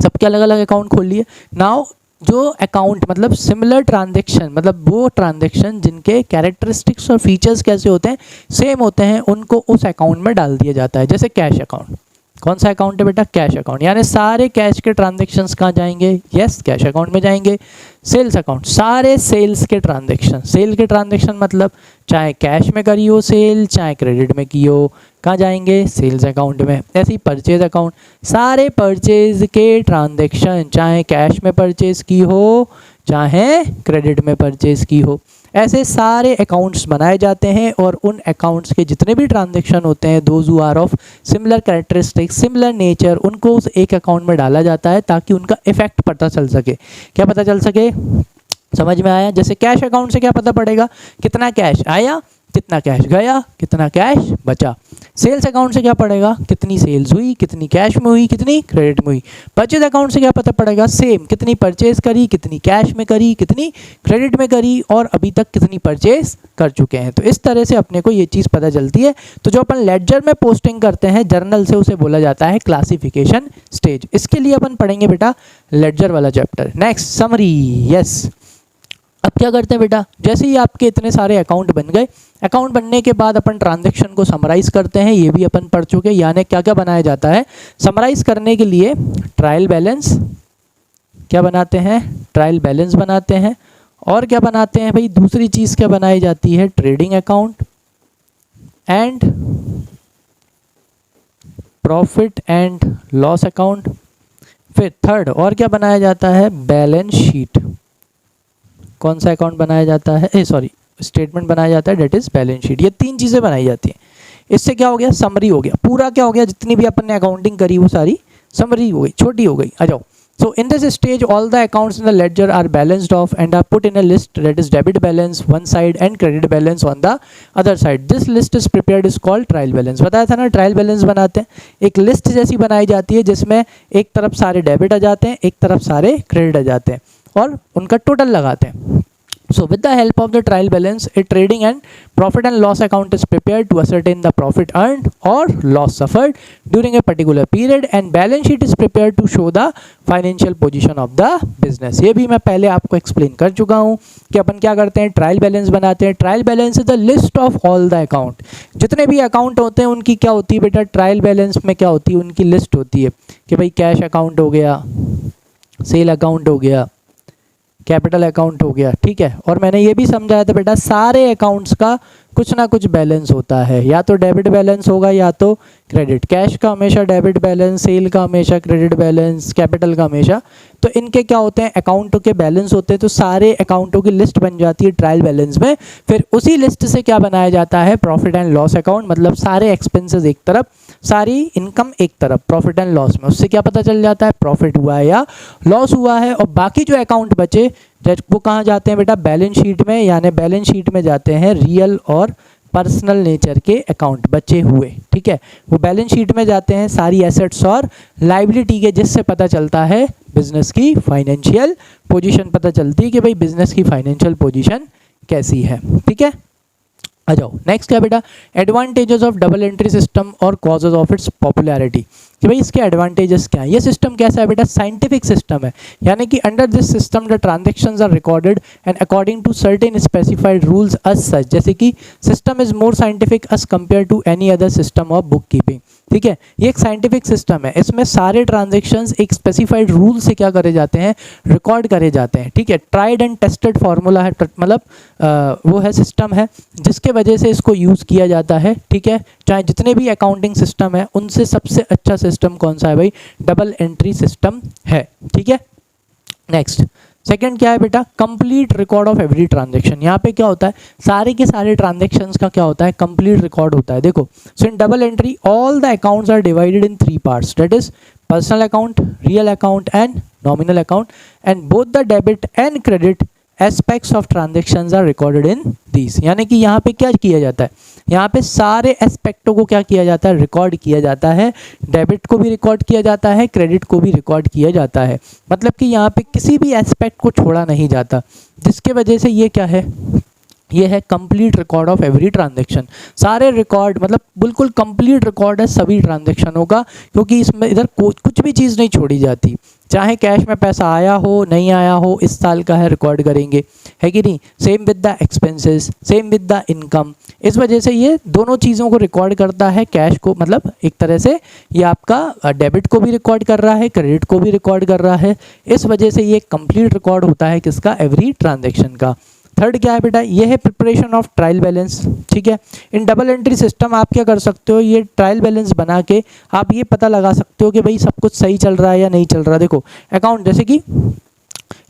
सबके अलग अलग अकाउंट खोल लिए। नाउ जो अकाउंट मतलब सिमिलर ट्रांजैक्शन, मतलब वो ट्रांजैक्शन जिनके कैरेक्टरिस्टिक्स और फीचर्स कैसे होते हैं, सेम होते हैं, उनको उस अकाउंट में डाल दिया जाता है। जैसे कैश अकाउंट, कौन सा अकाउंट है बेटा, कैश अकाउंट, यानी सारे कैश के ट्रांजैक्शंस कहाँ जाएंगे, यस, कैश अकाउंट में जाएंगे। सेल्स अकाउंट, सारे सेल्स के ट्रांजैक्शन, सेल के ट्रांजैक्शन मतलब चाहे कैश में करी हो सेल, चाहे क्रेडिट में की हो, कहाँ जाएंगे, सेल्स अकाउंट में। ऐसे ही परचेज अकाउंट, सारे परचेज के ट्रांजैक्शन, चाहे कैश में परचेज की हो, चाहे क्रेडिट में परचेज की हो, ऐसे सारे अकाउंट्स बनाए जाते हैं। और उन अकाउंट्स के जितने भी ट्रांजैक्शन होते हैं, those who are of similar characteristics, similar nature, उनको उस एक अकाउंट में डाला जाता है ताकि उनका इफेक्ट पता चल सके। क्या पता चल सके, समझ में आया। जैसे कैश अकाउंट से क्या पता पड़ेगा, कितना कैश आया, कितना कैश गया, कितना कैश बचा। सेल्स अकाउंट से क्या पड़ेगा, कितनी सेल्स हुई, कितनी कैश में हुई, कितनी क्रेडिट में हुई। परचेज अकाउंट से क्या पता पड़ेगा, सेम, कितनी परचेज करी, कितनी कैश में करी, कितनी क्रेडिट में करी, और अभी तक कितनी परचेज कर चुके हैं। तो इस तरह से अपने को ये चीज़ पता चलती है। तो जो अपन लेडजर में पोस्टिंग करते हैं जर्नल से, उसे बोला जाता है क्लासिफिकेशन स्टेज। इसके लिए अपन पढ़ेंगे बेटा लेडजर वाला चैप्टर। Next, summary, yes. अब क्या करते हैं बेटा, जैसे ही आपके इतने सारे अकाउंट बन गए, अकाउंट बनने के बाद अपन ट्रांजैक्शन को समराइज करते हैं। ये भी अपन पढ़ चुके, यानी क्या क्या बनाया जाता है समराइज करने के लिए, ट्रायल बैलेंस, क्या बनाते हैं, ट्रायल बैलेंस बनाते हैं। और क्या बनाते हैं भाई, दूसरी चीज़ क्या बनाई जाती है, trading account and profit and loss account. फिर थर्ड और क्या बनाया जाता है, बैलेंस शीट। कौन सा अकाउंट बनाया जाता है, स्टेटमेंट बनाया जाता है, डेट इज बैलेंस शीट। ये तीन चीज़ें बनाई जाती हैं। इससे क्या हो गया, समरी हो गया, पूरा क्या हो गया, जितनी भी अपन ने अकाउंटिंग करी वो सारी समरी हो गई, छोटी हो गई। आ जाओ। So in this stage all the accounts in the ledger are balanced off and are put in a list, that is debit balance one side and credit balance on the other side. This list is prepared is called trial balance. बताया था ना trial balance बनाते हैं, एक list जैसी बनाई जाती है जिसमें एक तरफ सारे डेबिट आ जाते हैं, एक तरफ सारे क्रेडिट आ जाते हैं और उनका टोटल लगाते हैं। So with the help of the trial balance, a trading and profit and loss account is prepared to ascertain the profit earned or loss suffered during a particular period, and balance sheet is prepared to show the financial position of the business. ये भी मैं पहले आपको explain कर चुका हूँ कि अपन क्या करते हैं, ट्रायल बैलेंस बनाते हैं। Trial balance is the list of all the account, जितने भी अकाउंट होते हैं उनकी क्या होती है बेटा, ट्रायल बैलेंस में क्या होती है, उनकी लिस्ट होती है कि भाई कैश अकाउंट हो गया, सेल अकाउंट हो गया, कैपिटल अकाउंट हो गया, ठीक है। और मैंने ये भी समझाया था बेटा सारे अकाउंट्स का कुछ ना कुछ बैलेंस होता है, या तो डेबिट बैलेंस होगा या तो क्रेडिट। कैश का हमेशा डेबिट बैलेंस, सेल का हमेशा क्रेडिट बैलेंस, कैपिटल का हमेशा। तो इनके क्या होते हैं, अकाउंटों के बैलेंस होते हैं। तो सारे अकाउंटों की लिस्ट बन जाती है ट्रायल बैलेंस में। फिर उसी लिस्ट से क्या बनाया जाता है, प्रॉफिट एंड लॉस अकाउंट। मतलब सारे एक्सपेंसेस एक तरफ, सारी इनकम एक तरफ, प्रॉफिट एंड लॉस में। उससे क्या पता चल जाता है, प्रॉफिट हुआ है या लॉस हुआ है। और बाकी जो अकाउंट बचे वो कहाँ जाते हैं बेटा, बैलेंस शीट में। यानी बैलेंस शीट में जाते हैं रियल और पर्सनल नेचर के अकाउंट बचे हुए, ठीक है। वो बैलेंस शीट में जाते हैं सारी एसेट्स और लाइबिलिटी के, जिससे पता चलता है बिजनेस की फाइनेंशियल पोजीशन पता चलती है कि भाई बिजनेस की फाइनेंशियल पोजीशन कैसी है, ठीक है। आ जाओ नेक्स्ट क्या बेटा, advantages of double entry system और कॉजेज ऑफ इट्स पॉपुलैरिटी। कि भाई इसके एडवांटेजेस क्या है। ये सिस्टम कैसा है बेटा, साइंटिफिक सिस्टम है। यानी कि under this system the transactions are recorded and according to certain specified rules as such. जैसे कि system is more scientific as compare to any other system of book keeping, ठीक है। ये एक साइंटिफिक सिस्टम है, इसमें सारे ट्रांजेक्शन्स एक स्पेसिफाइड रूल से क्या करे जाते हैं, रिकॉर्ड करे जाते हैं, ठीक है। ट्राइड एंड टेस्टेड फार्मूला है, मतलब वो है सिस्टम है जिसके वजह से इसको यूज़ किया जाता है, ठीक है। चाहे जितने भी अकाउंटिंग सिस्टम है उनसे सबसे अच्छा सिस्टम कौन सा है भाई, डबल एंट्री सिस्टम है, ठीक है। नेक्स्ट सेकंड क्या है बेटा, complete record of every transaction. यहाँ पे क्या होता है, सारे के सारे ट्रांजेक्शन्स का क्या होता है, कंप्लीट रिकॉर्ड होता है। देखो, so in double entry all the accounts are divided in 3 parts, that is personal account, real account and nominal account, and both the debit and credit aspects of transactions are recorded in these. यानी कि यहाँ पे क्या किया जाता है, यहाँ पे सारे एस्पेक्टों को क्या किया जाता है, रिकॉर्ड किया जाता है। डेबिट को भी रिकॉर्ड किया जाता है, क्रेडिट को भी रिकॉर्ड किया जाता है। मतलब कि यहाँ पे किसी भी एस्पेक्ट को छोड़ा नहीं जाता, जिसके वजह से ये क्या है, ये है complete record of every transaction. सारे रिकॉर्ड मतलब बिल्कुल कंप्लीट रिकॉर्ड है सभी ट्रांजैक्शनों का, क्योंकि इसमें इधर कुछ भी चीज़ नहीं छोड़ी जाती। चाहे कैश में पैसा आया हो नहीं आया हो, इस साल का है रिकॉर्ड करेंगे, है कि नहीं। Same with the expenses, same with the income. इस वजह से ये दोनों चीज़ों को रिकॉर्ड करता है, कैश को मतलब एक तरह से ये आपका डेबिट को भी रिकॉर्ड कर रहा है, क्रेडिट को भी रिकॉर्ड कर रहा है। इस वजह से ये कंप्लीट रिकॉर्ड होता है किसका, एवरी ट्रांजैक्शन का। थर्ड क्या है बेटा, ये है प्रिपरेशन ऑफ ट्रायल बैलेंस, ठीक है। इन डबल एंट्री सिस्टम आप क्या कर सकते हो, ये ट्रायल बैलेंस बना के आप ये पता लगा सकते हो कि भाई सब कुछ सही चल रहा है या नहीं चल रहा। देखो अकाउंट, जैसे कि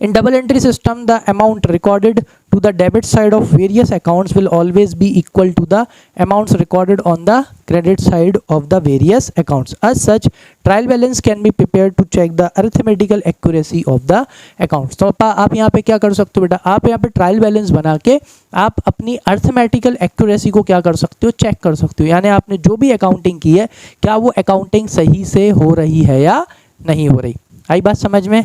in double entry system the amount recorded to the debit side of various accounts will always be equal to the amounts recorded on the credit side of the various accounts. As such, trial balance can be prepared to check the arithmetical accuracy of the accounts. तो आप यहाँ पे क्या कर सकते हो बेटा, आप यहाँ पे ट्रायल बैलेंस बना के आप अपनी अर्थमेटिकल एक्यूरेसी को क्या कर सकते हो, चेक कर सकते हो। यानी आपने जो भी अकाउंटिंग की है, क्या वो अकाउंटिंग सही से हो रही है या नहीं हो रही। आई बात समझ में।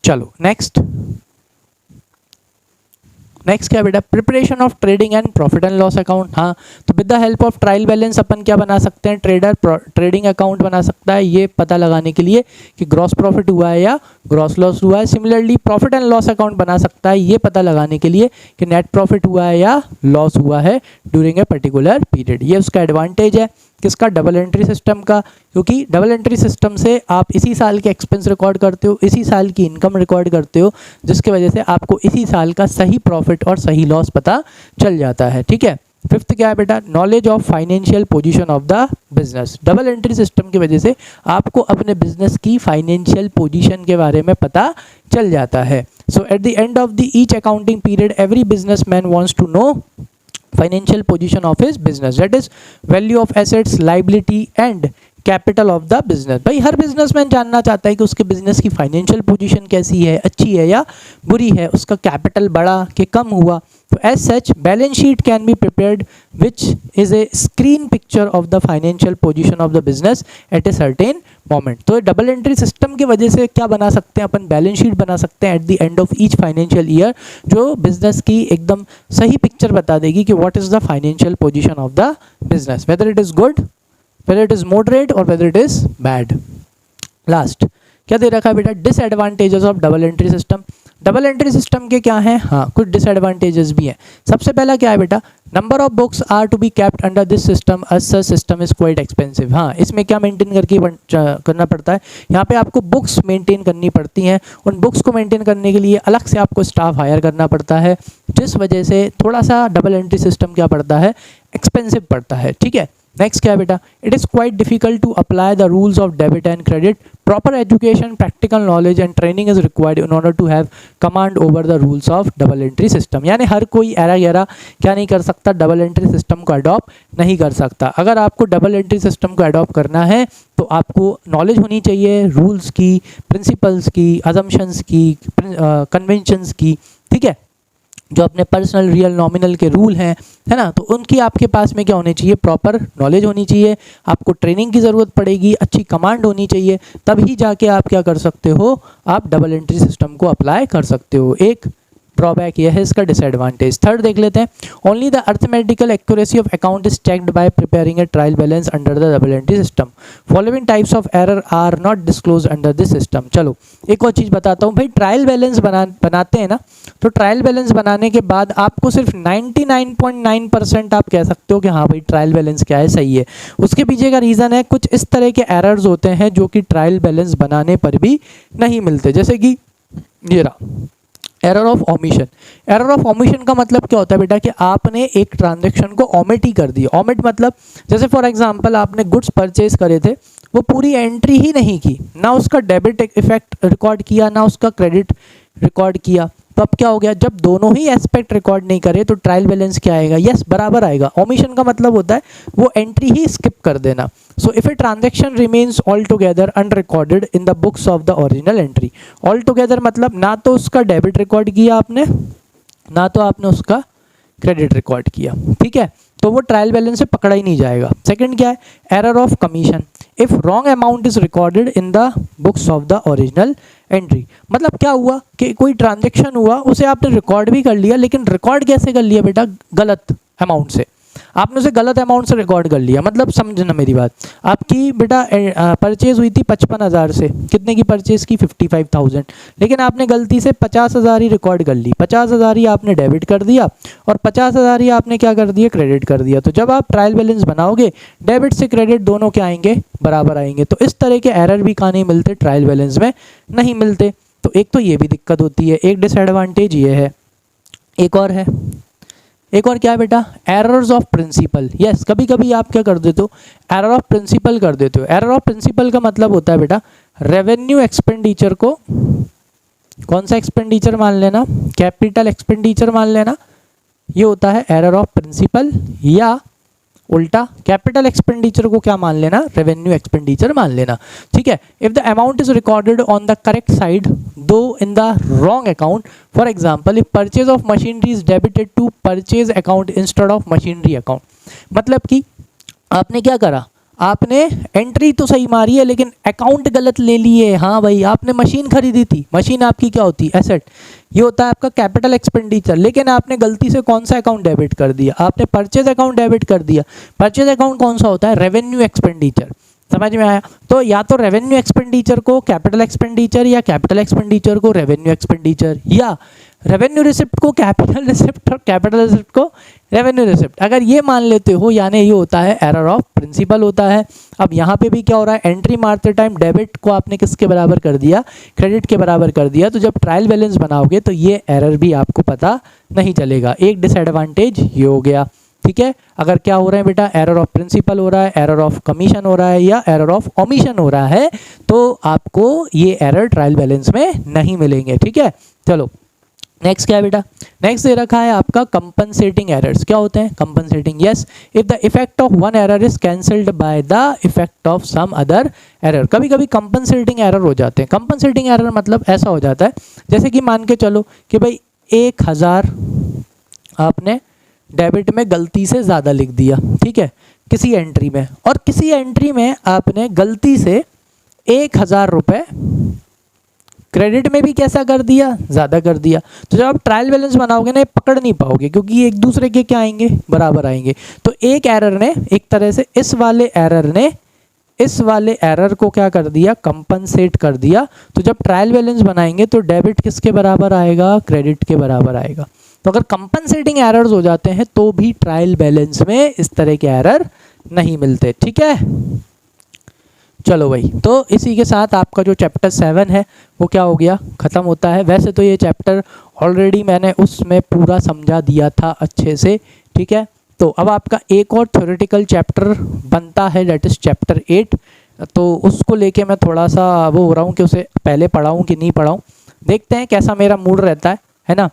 चलो नेक्स्ट क्या बेटा, preparation of trading and profit and loss account. हाँ, तो with the help of trial balance अपन क्या बना सकते हैं, ट्रेडिंग अकाउंट बना सकता है, ये पता लगाने के लिए कि ग्रॉस प्रॉफिट हुआ है या ग्रॉस लॉस हुआ है। Similarly profit and loss account बना सकता है, ये पता लगाने के लिए कि नेट प्रॉफिट हुआ है या लॉस हुआ है ड्यूरिंग ए पर्टिकुलर पीरियड। ये उसका एडवांटेज है किसका, डबल एंट्री सिस्टम का, क्योंकि डबल एंट्री सिस्टम से आप इसी साल के एक्सपेंस रिकॉर्ड करते हो, इसी साल की इनकम रिकॉर्ड करते हो, जिसकी वजह से आपको इसी साल का सही प्रॉफिट और सही लॉस पता चल जाता है, ठीक है। फिफ्थ क्या है बेटा, knowledge of financial position of the business. Double entry system की वजह से आपको अपने बिजनेस की फाइनेंशियल पोजीशन के बारे में पता चल जाता है। So at the end of the each accounting period every businessman wants to know financial position of his business, that is value of assets, liability and capital of the business. भाई हर businessman जानना चाहता है कि उसके business की financial position कैसी है, अच्छी है या बुरी है, उसका कैपिटल बढ़ा कि कम हुआ। तो as such balance sheet can be prepared which is a screen picture of the financial position of the business at a certain moment. तो डबल एंट्री सिस्टम की वजह से क्या बना सकते हैं अपन, बैलेंस शीट बना सकते हैं eight the end of each financial year, जो बिजनेस की एकदम सही पिक्चर बता देगी कि what is the financial position of the business, whether it is good, whether it is moderate or whether it is bad. Last क्या दे रखा है बेटा, disadvantages of double entry system. Double entry system के क्या हैं, हाँ कुछ डिसएडवांटेजेस भी हैं। सबसे पहला क्या है बेटा, number of books are to be kept under this system as such system is quite expensive. हाँ इसमें क्या मेंटेन करना पड़ता है, यहाँ पे आपको बुक्स मेंटेन करनी पड़ती हैं, उन बुक्स को मेंटेन करने के लिए अलग से आपको स्टाफ हायर करना पड़ता है, जिस वजह से थोड़ा सा डबल एंट्री सिस्टम क्या पड़ता है, एक्सपेंसिव पड़ता है। ठीक है, नेक्स्ट क्या है बेटा, it is quite difficult to apply the rules of debit and credit, proper education, practical knowledge and training is required in order to have command over the rules of double entry system. यानी हर कोई एरा गैरा क्या नहीं कर सकता, double entry system को अडॉप्ट नहीं कर सकता। अगर आपको डबल एंट्री सिस्टम को अडॉप्ट करना है तो आपको नॉलेज होनी चाहिए रूल्स की, प्रिंसिपल्स की, अजम्पशंस की, कन्वेंशंस की। ठीक है, जो अपने पर्सनल रियल नॉमिनल के रूल हैं, है ना, तो उनकी आपके पास में क्या होनी चाहिए, प्रॉपर नॉलेज होनी चाहिए, आपको ट्रेनिंग की ज़रूरत पड़ेगी, अच्छी कमांड होनी चाहिए, तभी जाके आप क्या कर सकते हो, आप डबल एंट्री सिस्टम को अप्लाई कर सकते हो। एक ड्रॉबैक यह है इसका, डिसएडवांटेज। थर्ड देख लेते हैं, only the arithmetical accuracy of account is checked by preparing a trial balance under the double entry system, following types of error are not disclose under this system. चलो एक और चीज़ बताता हूँ भाई, ट्रायल बैलेंस बनाते हैं ना, तो ट्रायल बैलेंस बनाने के बाद आपको सिर्फ 99.9% आप कह सकते हो कि हाँ भाई ट्रायल बैलेंस क्या है, सही है। उसके पीछे का रीज़न है कुछ इस तरह के एरर्स होते हैं जो कि ट्रायल बैलेंस बनाने पर भी नहीं मिलते, जैसे कि ये रहा error of omission. Error of omission का मतलब क्या होता है बेटा, कि आपने एक ट्रांजैक्शन को ओमिट ही कर दिया। ओमिट मतलब जैसे फॉर एग्जांपल आपने गुड्स परचेज करे थे, वो पूरी एंट्री ही नहीं की, ना उसका डेबिट इफेक्ट रिकॉर्ड किया, ना उसका क्रेडिट रिकॉर्ड किया, तो अब क्या हो गया, जब दोनों ही एस्पेक्ट रिकॉर्ड नहीं करे तो ट्रायल बैलेंस क्या आएगा, यस बराबर आएगा। ओमिशन का मतलब होता है वो एंट्री ही स्किप कर देना। So if a transaction remains all together unrecorded in the books of the original entry. All together मतलब ना तो उसका डेबिट रिकॉर्ड किया आपने, ना तो आपने उसका क्रेडिट रिकॉर्ड किया। ठीक है, तो वो ट्रायल बैलेंस से पकड़ा ही नहीं जाएगा। सेकंड क्या है, error of commission. If wrong amount is recorded in the books of the original entry. मतलब क्या हुआ कि कोई ट्रांजैक्शन हुआ, उसे आपने रिकॉर्ड भी कर लिया, लेकिन रिकॉर्ड कैसे कर लिया बेटा, गलत अमाउंट से, आपने उसे गलत अमाउंट से रिकॉर्ड कर लिया। मतलब समझना मेरी बात, आपकी बेटा परचेज हुई थी 55,000 से, कितने की परचेज की, 55,000, लेकिन आपने गलती से 50,000 ही रिकॉर्ड कर ली, 50,000 ही आपने डेबिट कर दिया और 50,000 ही आपने क्या कर दिया, क्रेडिट कर दिया। तो जब आप ट्रायल बैलेंस बनाओगे, डेबिट से क्रेडिट दोनों क्या आएंगे, बराबर आएंगे। तो इस तरह के एरर भी कहाँ नहीं मिलते, ट्रायल बैलेंस में नहीं मिलते। तो एक तो ये भी दिक्कत होती है, एक डिसएडवांटेज ये है। एक और है, एक और क्या है बेटा, एरर्स ऑफ प्रिंसिपल। यस, कभी कभी आप क्या कर देते हो, एरर ऑफ प्रिंसिपल कर देते हो। एरर ऑफ प्रिंसिपल का मतलब होता है बेटा, रेवेन्यू एक्सपेंडिचर को कौन सा एक्सपेंडिचर मान लेना, कैपिटल एक्सपेंडिचर मान लेना, ये होता है एरर ऑफ प्रिंसिपल। या उल्टा कैपिटल एक्सपेंडिचर को क्या मान लेना, रेवेन्यू एक्सपेंडिचर मान लेना। ठीक है, if the amount is recorded on the correct side though in the wrong account, for example if purchase of machinery is debited to purchase account instead of machinery account. मतलब कि आपने क्या करा, आपने एंट्री तो सही मारी है लेकिन अकाउंट गलत ले लिए। हाँ भाई, आपने मशीन खरीदी थी, मशीन आपकी क्या होती है, एसेट, ये होता है आपका कैपिटल एक्सपेंडिचर, लेकिन आपने गलती से कौन सा अकाउंट डेबिट कर दिया, आपने परचेज अकाउंट डेबिट कर दिया। परचेज अकाउंट कौन सा होता है, रेवेन्यू एक्सपेंडिचर। समझ में आया, तो या तो रेवेन्यू एक्सपेंडिचर को कैपिटल एक्सपेंडिचर, या कैपिटल एक्सपेंडिचर को रेवेन्यू एक्सपेंडिचर, या रेवेन्यू रिसिप्ट को कैपिटल रिसिप्ट और कैपिटल रिसिप्ट को रेवेन्यू रिसिप्ट। अगर ये मान लेते हो, यानी ये होता है एरर ऑफ प्रिंसिपल होता है। अब यहाँ पे भी क्या हो रहा है, एंट्री मारते टाइम डेबिट को आपने किसके बराबर कर दिया, क्रेडिट के बराबर कर दिया। तो जब ट्रायल बैलेंस बनाओगे तो ये एरर भी आपको पता नहीं चलेगा। एक डिसएडवांटेज ये हो गया। ठीक है, अगर क्या हो रहा है बेटा, एरर ऑफ प्रिंसिपल हो रहा है, एरर ऑफ कमीशन हो रहा है, या एरर ऑफ ओमिशन हो रहा है, तो आपको ये एरर ट्रायल बैलेंस में नहीं मिलेंगे। ठीक है, चलो नेक्स्ट क्या है बेटा, नेक्स्ट दे रखा है आपका कंपनसेटिंग एरर्स। क्या होते हैं compensating, yes, if the effect of one error is cancelled by the effect of some other error. कभी कभी कंपनसेटिंग एरर हो जाते हैं। कंपनसेटिंग एरर मतलब ऐसा हो जाता है, जैसे कि मान के चलो कि भाई 1,000 आपने डेबिट में गलती से ज़्यादा लिख दिया, ठीक है, किसी एंट्री में, और किसी एंट्री में आपने गलती से 1,000 रुपये क्रेडिट में भी कैसा कर दिया, ज़्यादा कर दिया। तो जब आप ट्रायल बैलेंस बनाओगे ना, ये पकड़ नहीं पाओगे, क्योंकि ये एक दूसरे के क्या आएंगे, बराबर आएंगे। तो एक एरर ने, एक तरह से इस वाले एरर ने इस वाले एरर को क्या कर दिया, कंपनसेट कर दिया। तो जब ट्रायल बैलेंस बनाएंगे तो डेबिट किसके बराबर आएगा, क्रेडिट के बराबर आएगा। तो अगर कंपनसेटिंग एरर्स हो जाते हैं तो भी ट्रायल बैलेंस में इस तरह के एरर नहीं मिलते। ठीक है, चलो भाई, तो इसी के साथ आपका जो चैप्टर 7 है वो क्या हो गया, ख़त्म होता है। वैसे तो ये चैप्टर ऑलरेडी मैंने उसमें पूरा समझा दिया था अच्छे से। ठीक है, तो अब आपका एक और थ्योरेटिकल चैप्टर बनता है, दैट इज़ चैप्टर 8। तो उसको लेके मैं थोड़ा सा वो हो रहा हूँ कि उसे पहले पढ़ाऊँ कि नहीं पढ़ाऊँ, देखते हैं कैसा मेरा मूड रहता है ना।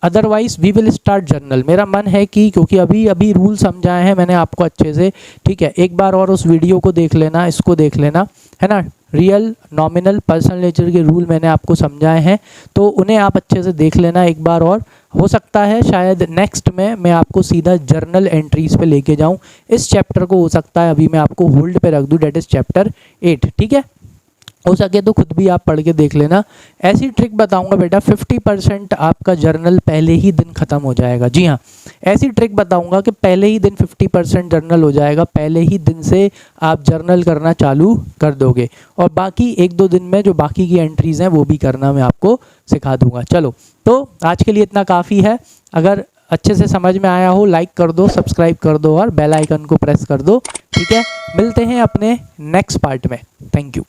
Otherwise we will start journal. मेरा मन है कि क्योंकि अभी रूल समझाए हैं मैंने आपको अच्छे से, ठीक है, एक बार और उस वीडियो को देख लेना, इसको देख लेना, है ना। रियल, नॉमिनल, पर्सनल नेचर के रूल मैंने आपको समझाए हैं, तो उन्हें आप अच्छे से देख लेना एक बार और। हो सकता है शायद नेक्स्ट में मैं आपको सीधा जर्नल एंट्रीज पे लेके जाऊं। इस चैप्टर को हो सकता है अभी मैं आपको होल्ड पे रख दूं, डेट इज़ चैप्टर 8। ठीक है, हो सके तो खुद भी आप पढ़ के देख लेना। ऐसी ट्रिक बताऊंगा बेटा, 50% आपका जर्नल पहले ही दिन ख़त्म हो जाएगा। जी हाँ, ऐसी ट्रिक बताऊंगा कि पहले ही दिन 50% जर्नल हो जाएगा, पहले ही दिन से आप जर्नल करना चालू कर दोगे, और बाकी 1-2 दिन में जो बाकी की एंट्रीज़ हैं वो भी करना मैं आपको सिखा दूंगा। चलो, तो आज के लिए इतना काफ़ी है। अगर अच्छे से समझ में आया हो, लाइक कर दो, सब्सक्राइब कर दो और बेल आइकन को प्रेस कर दो। ठीक है, मिलते हैं अपने नेक्स्ट पार्ट में। Thank you.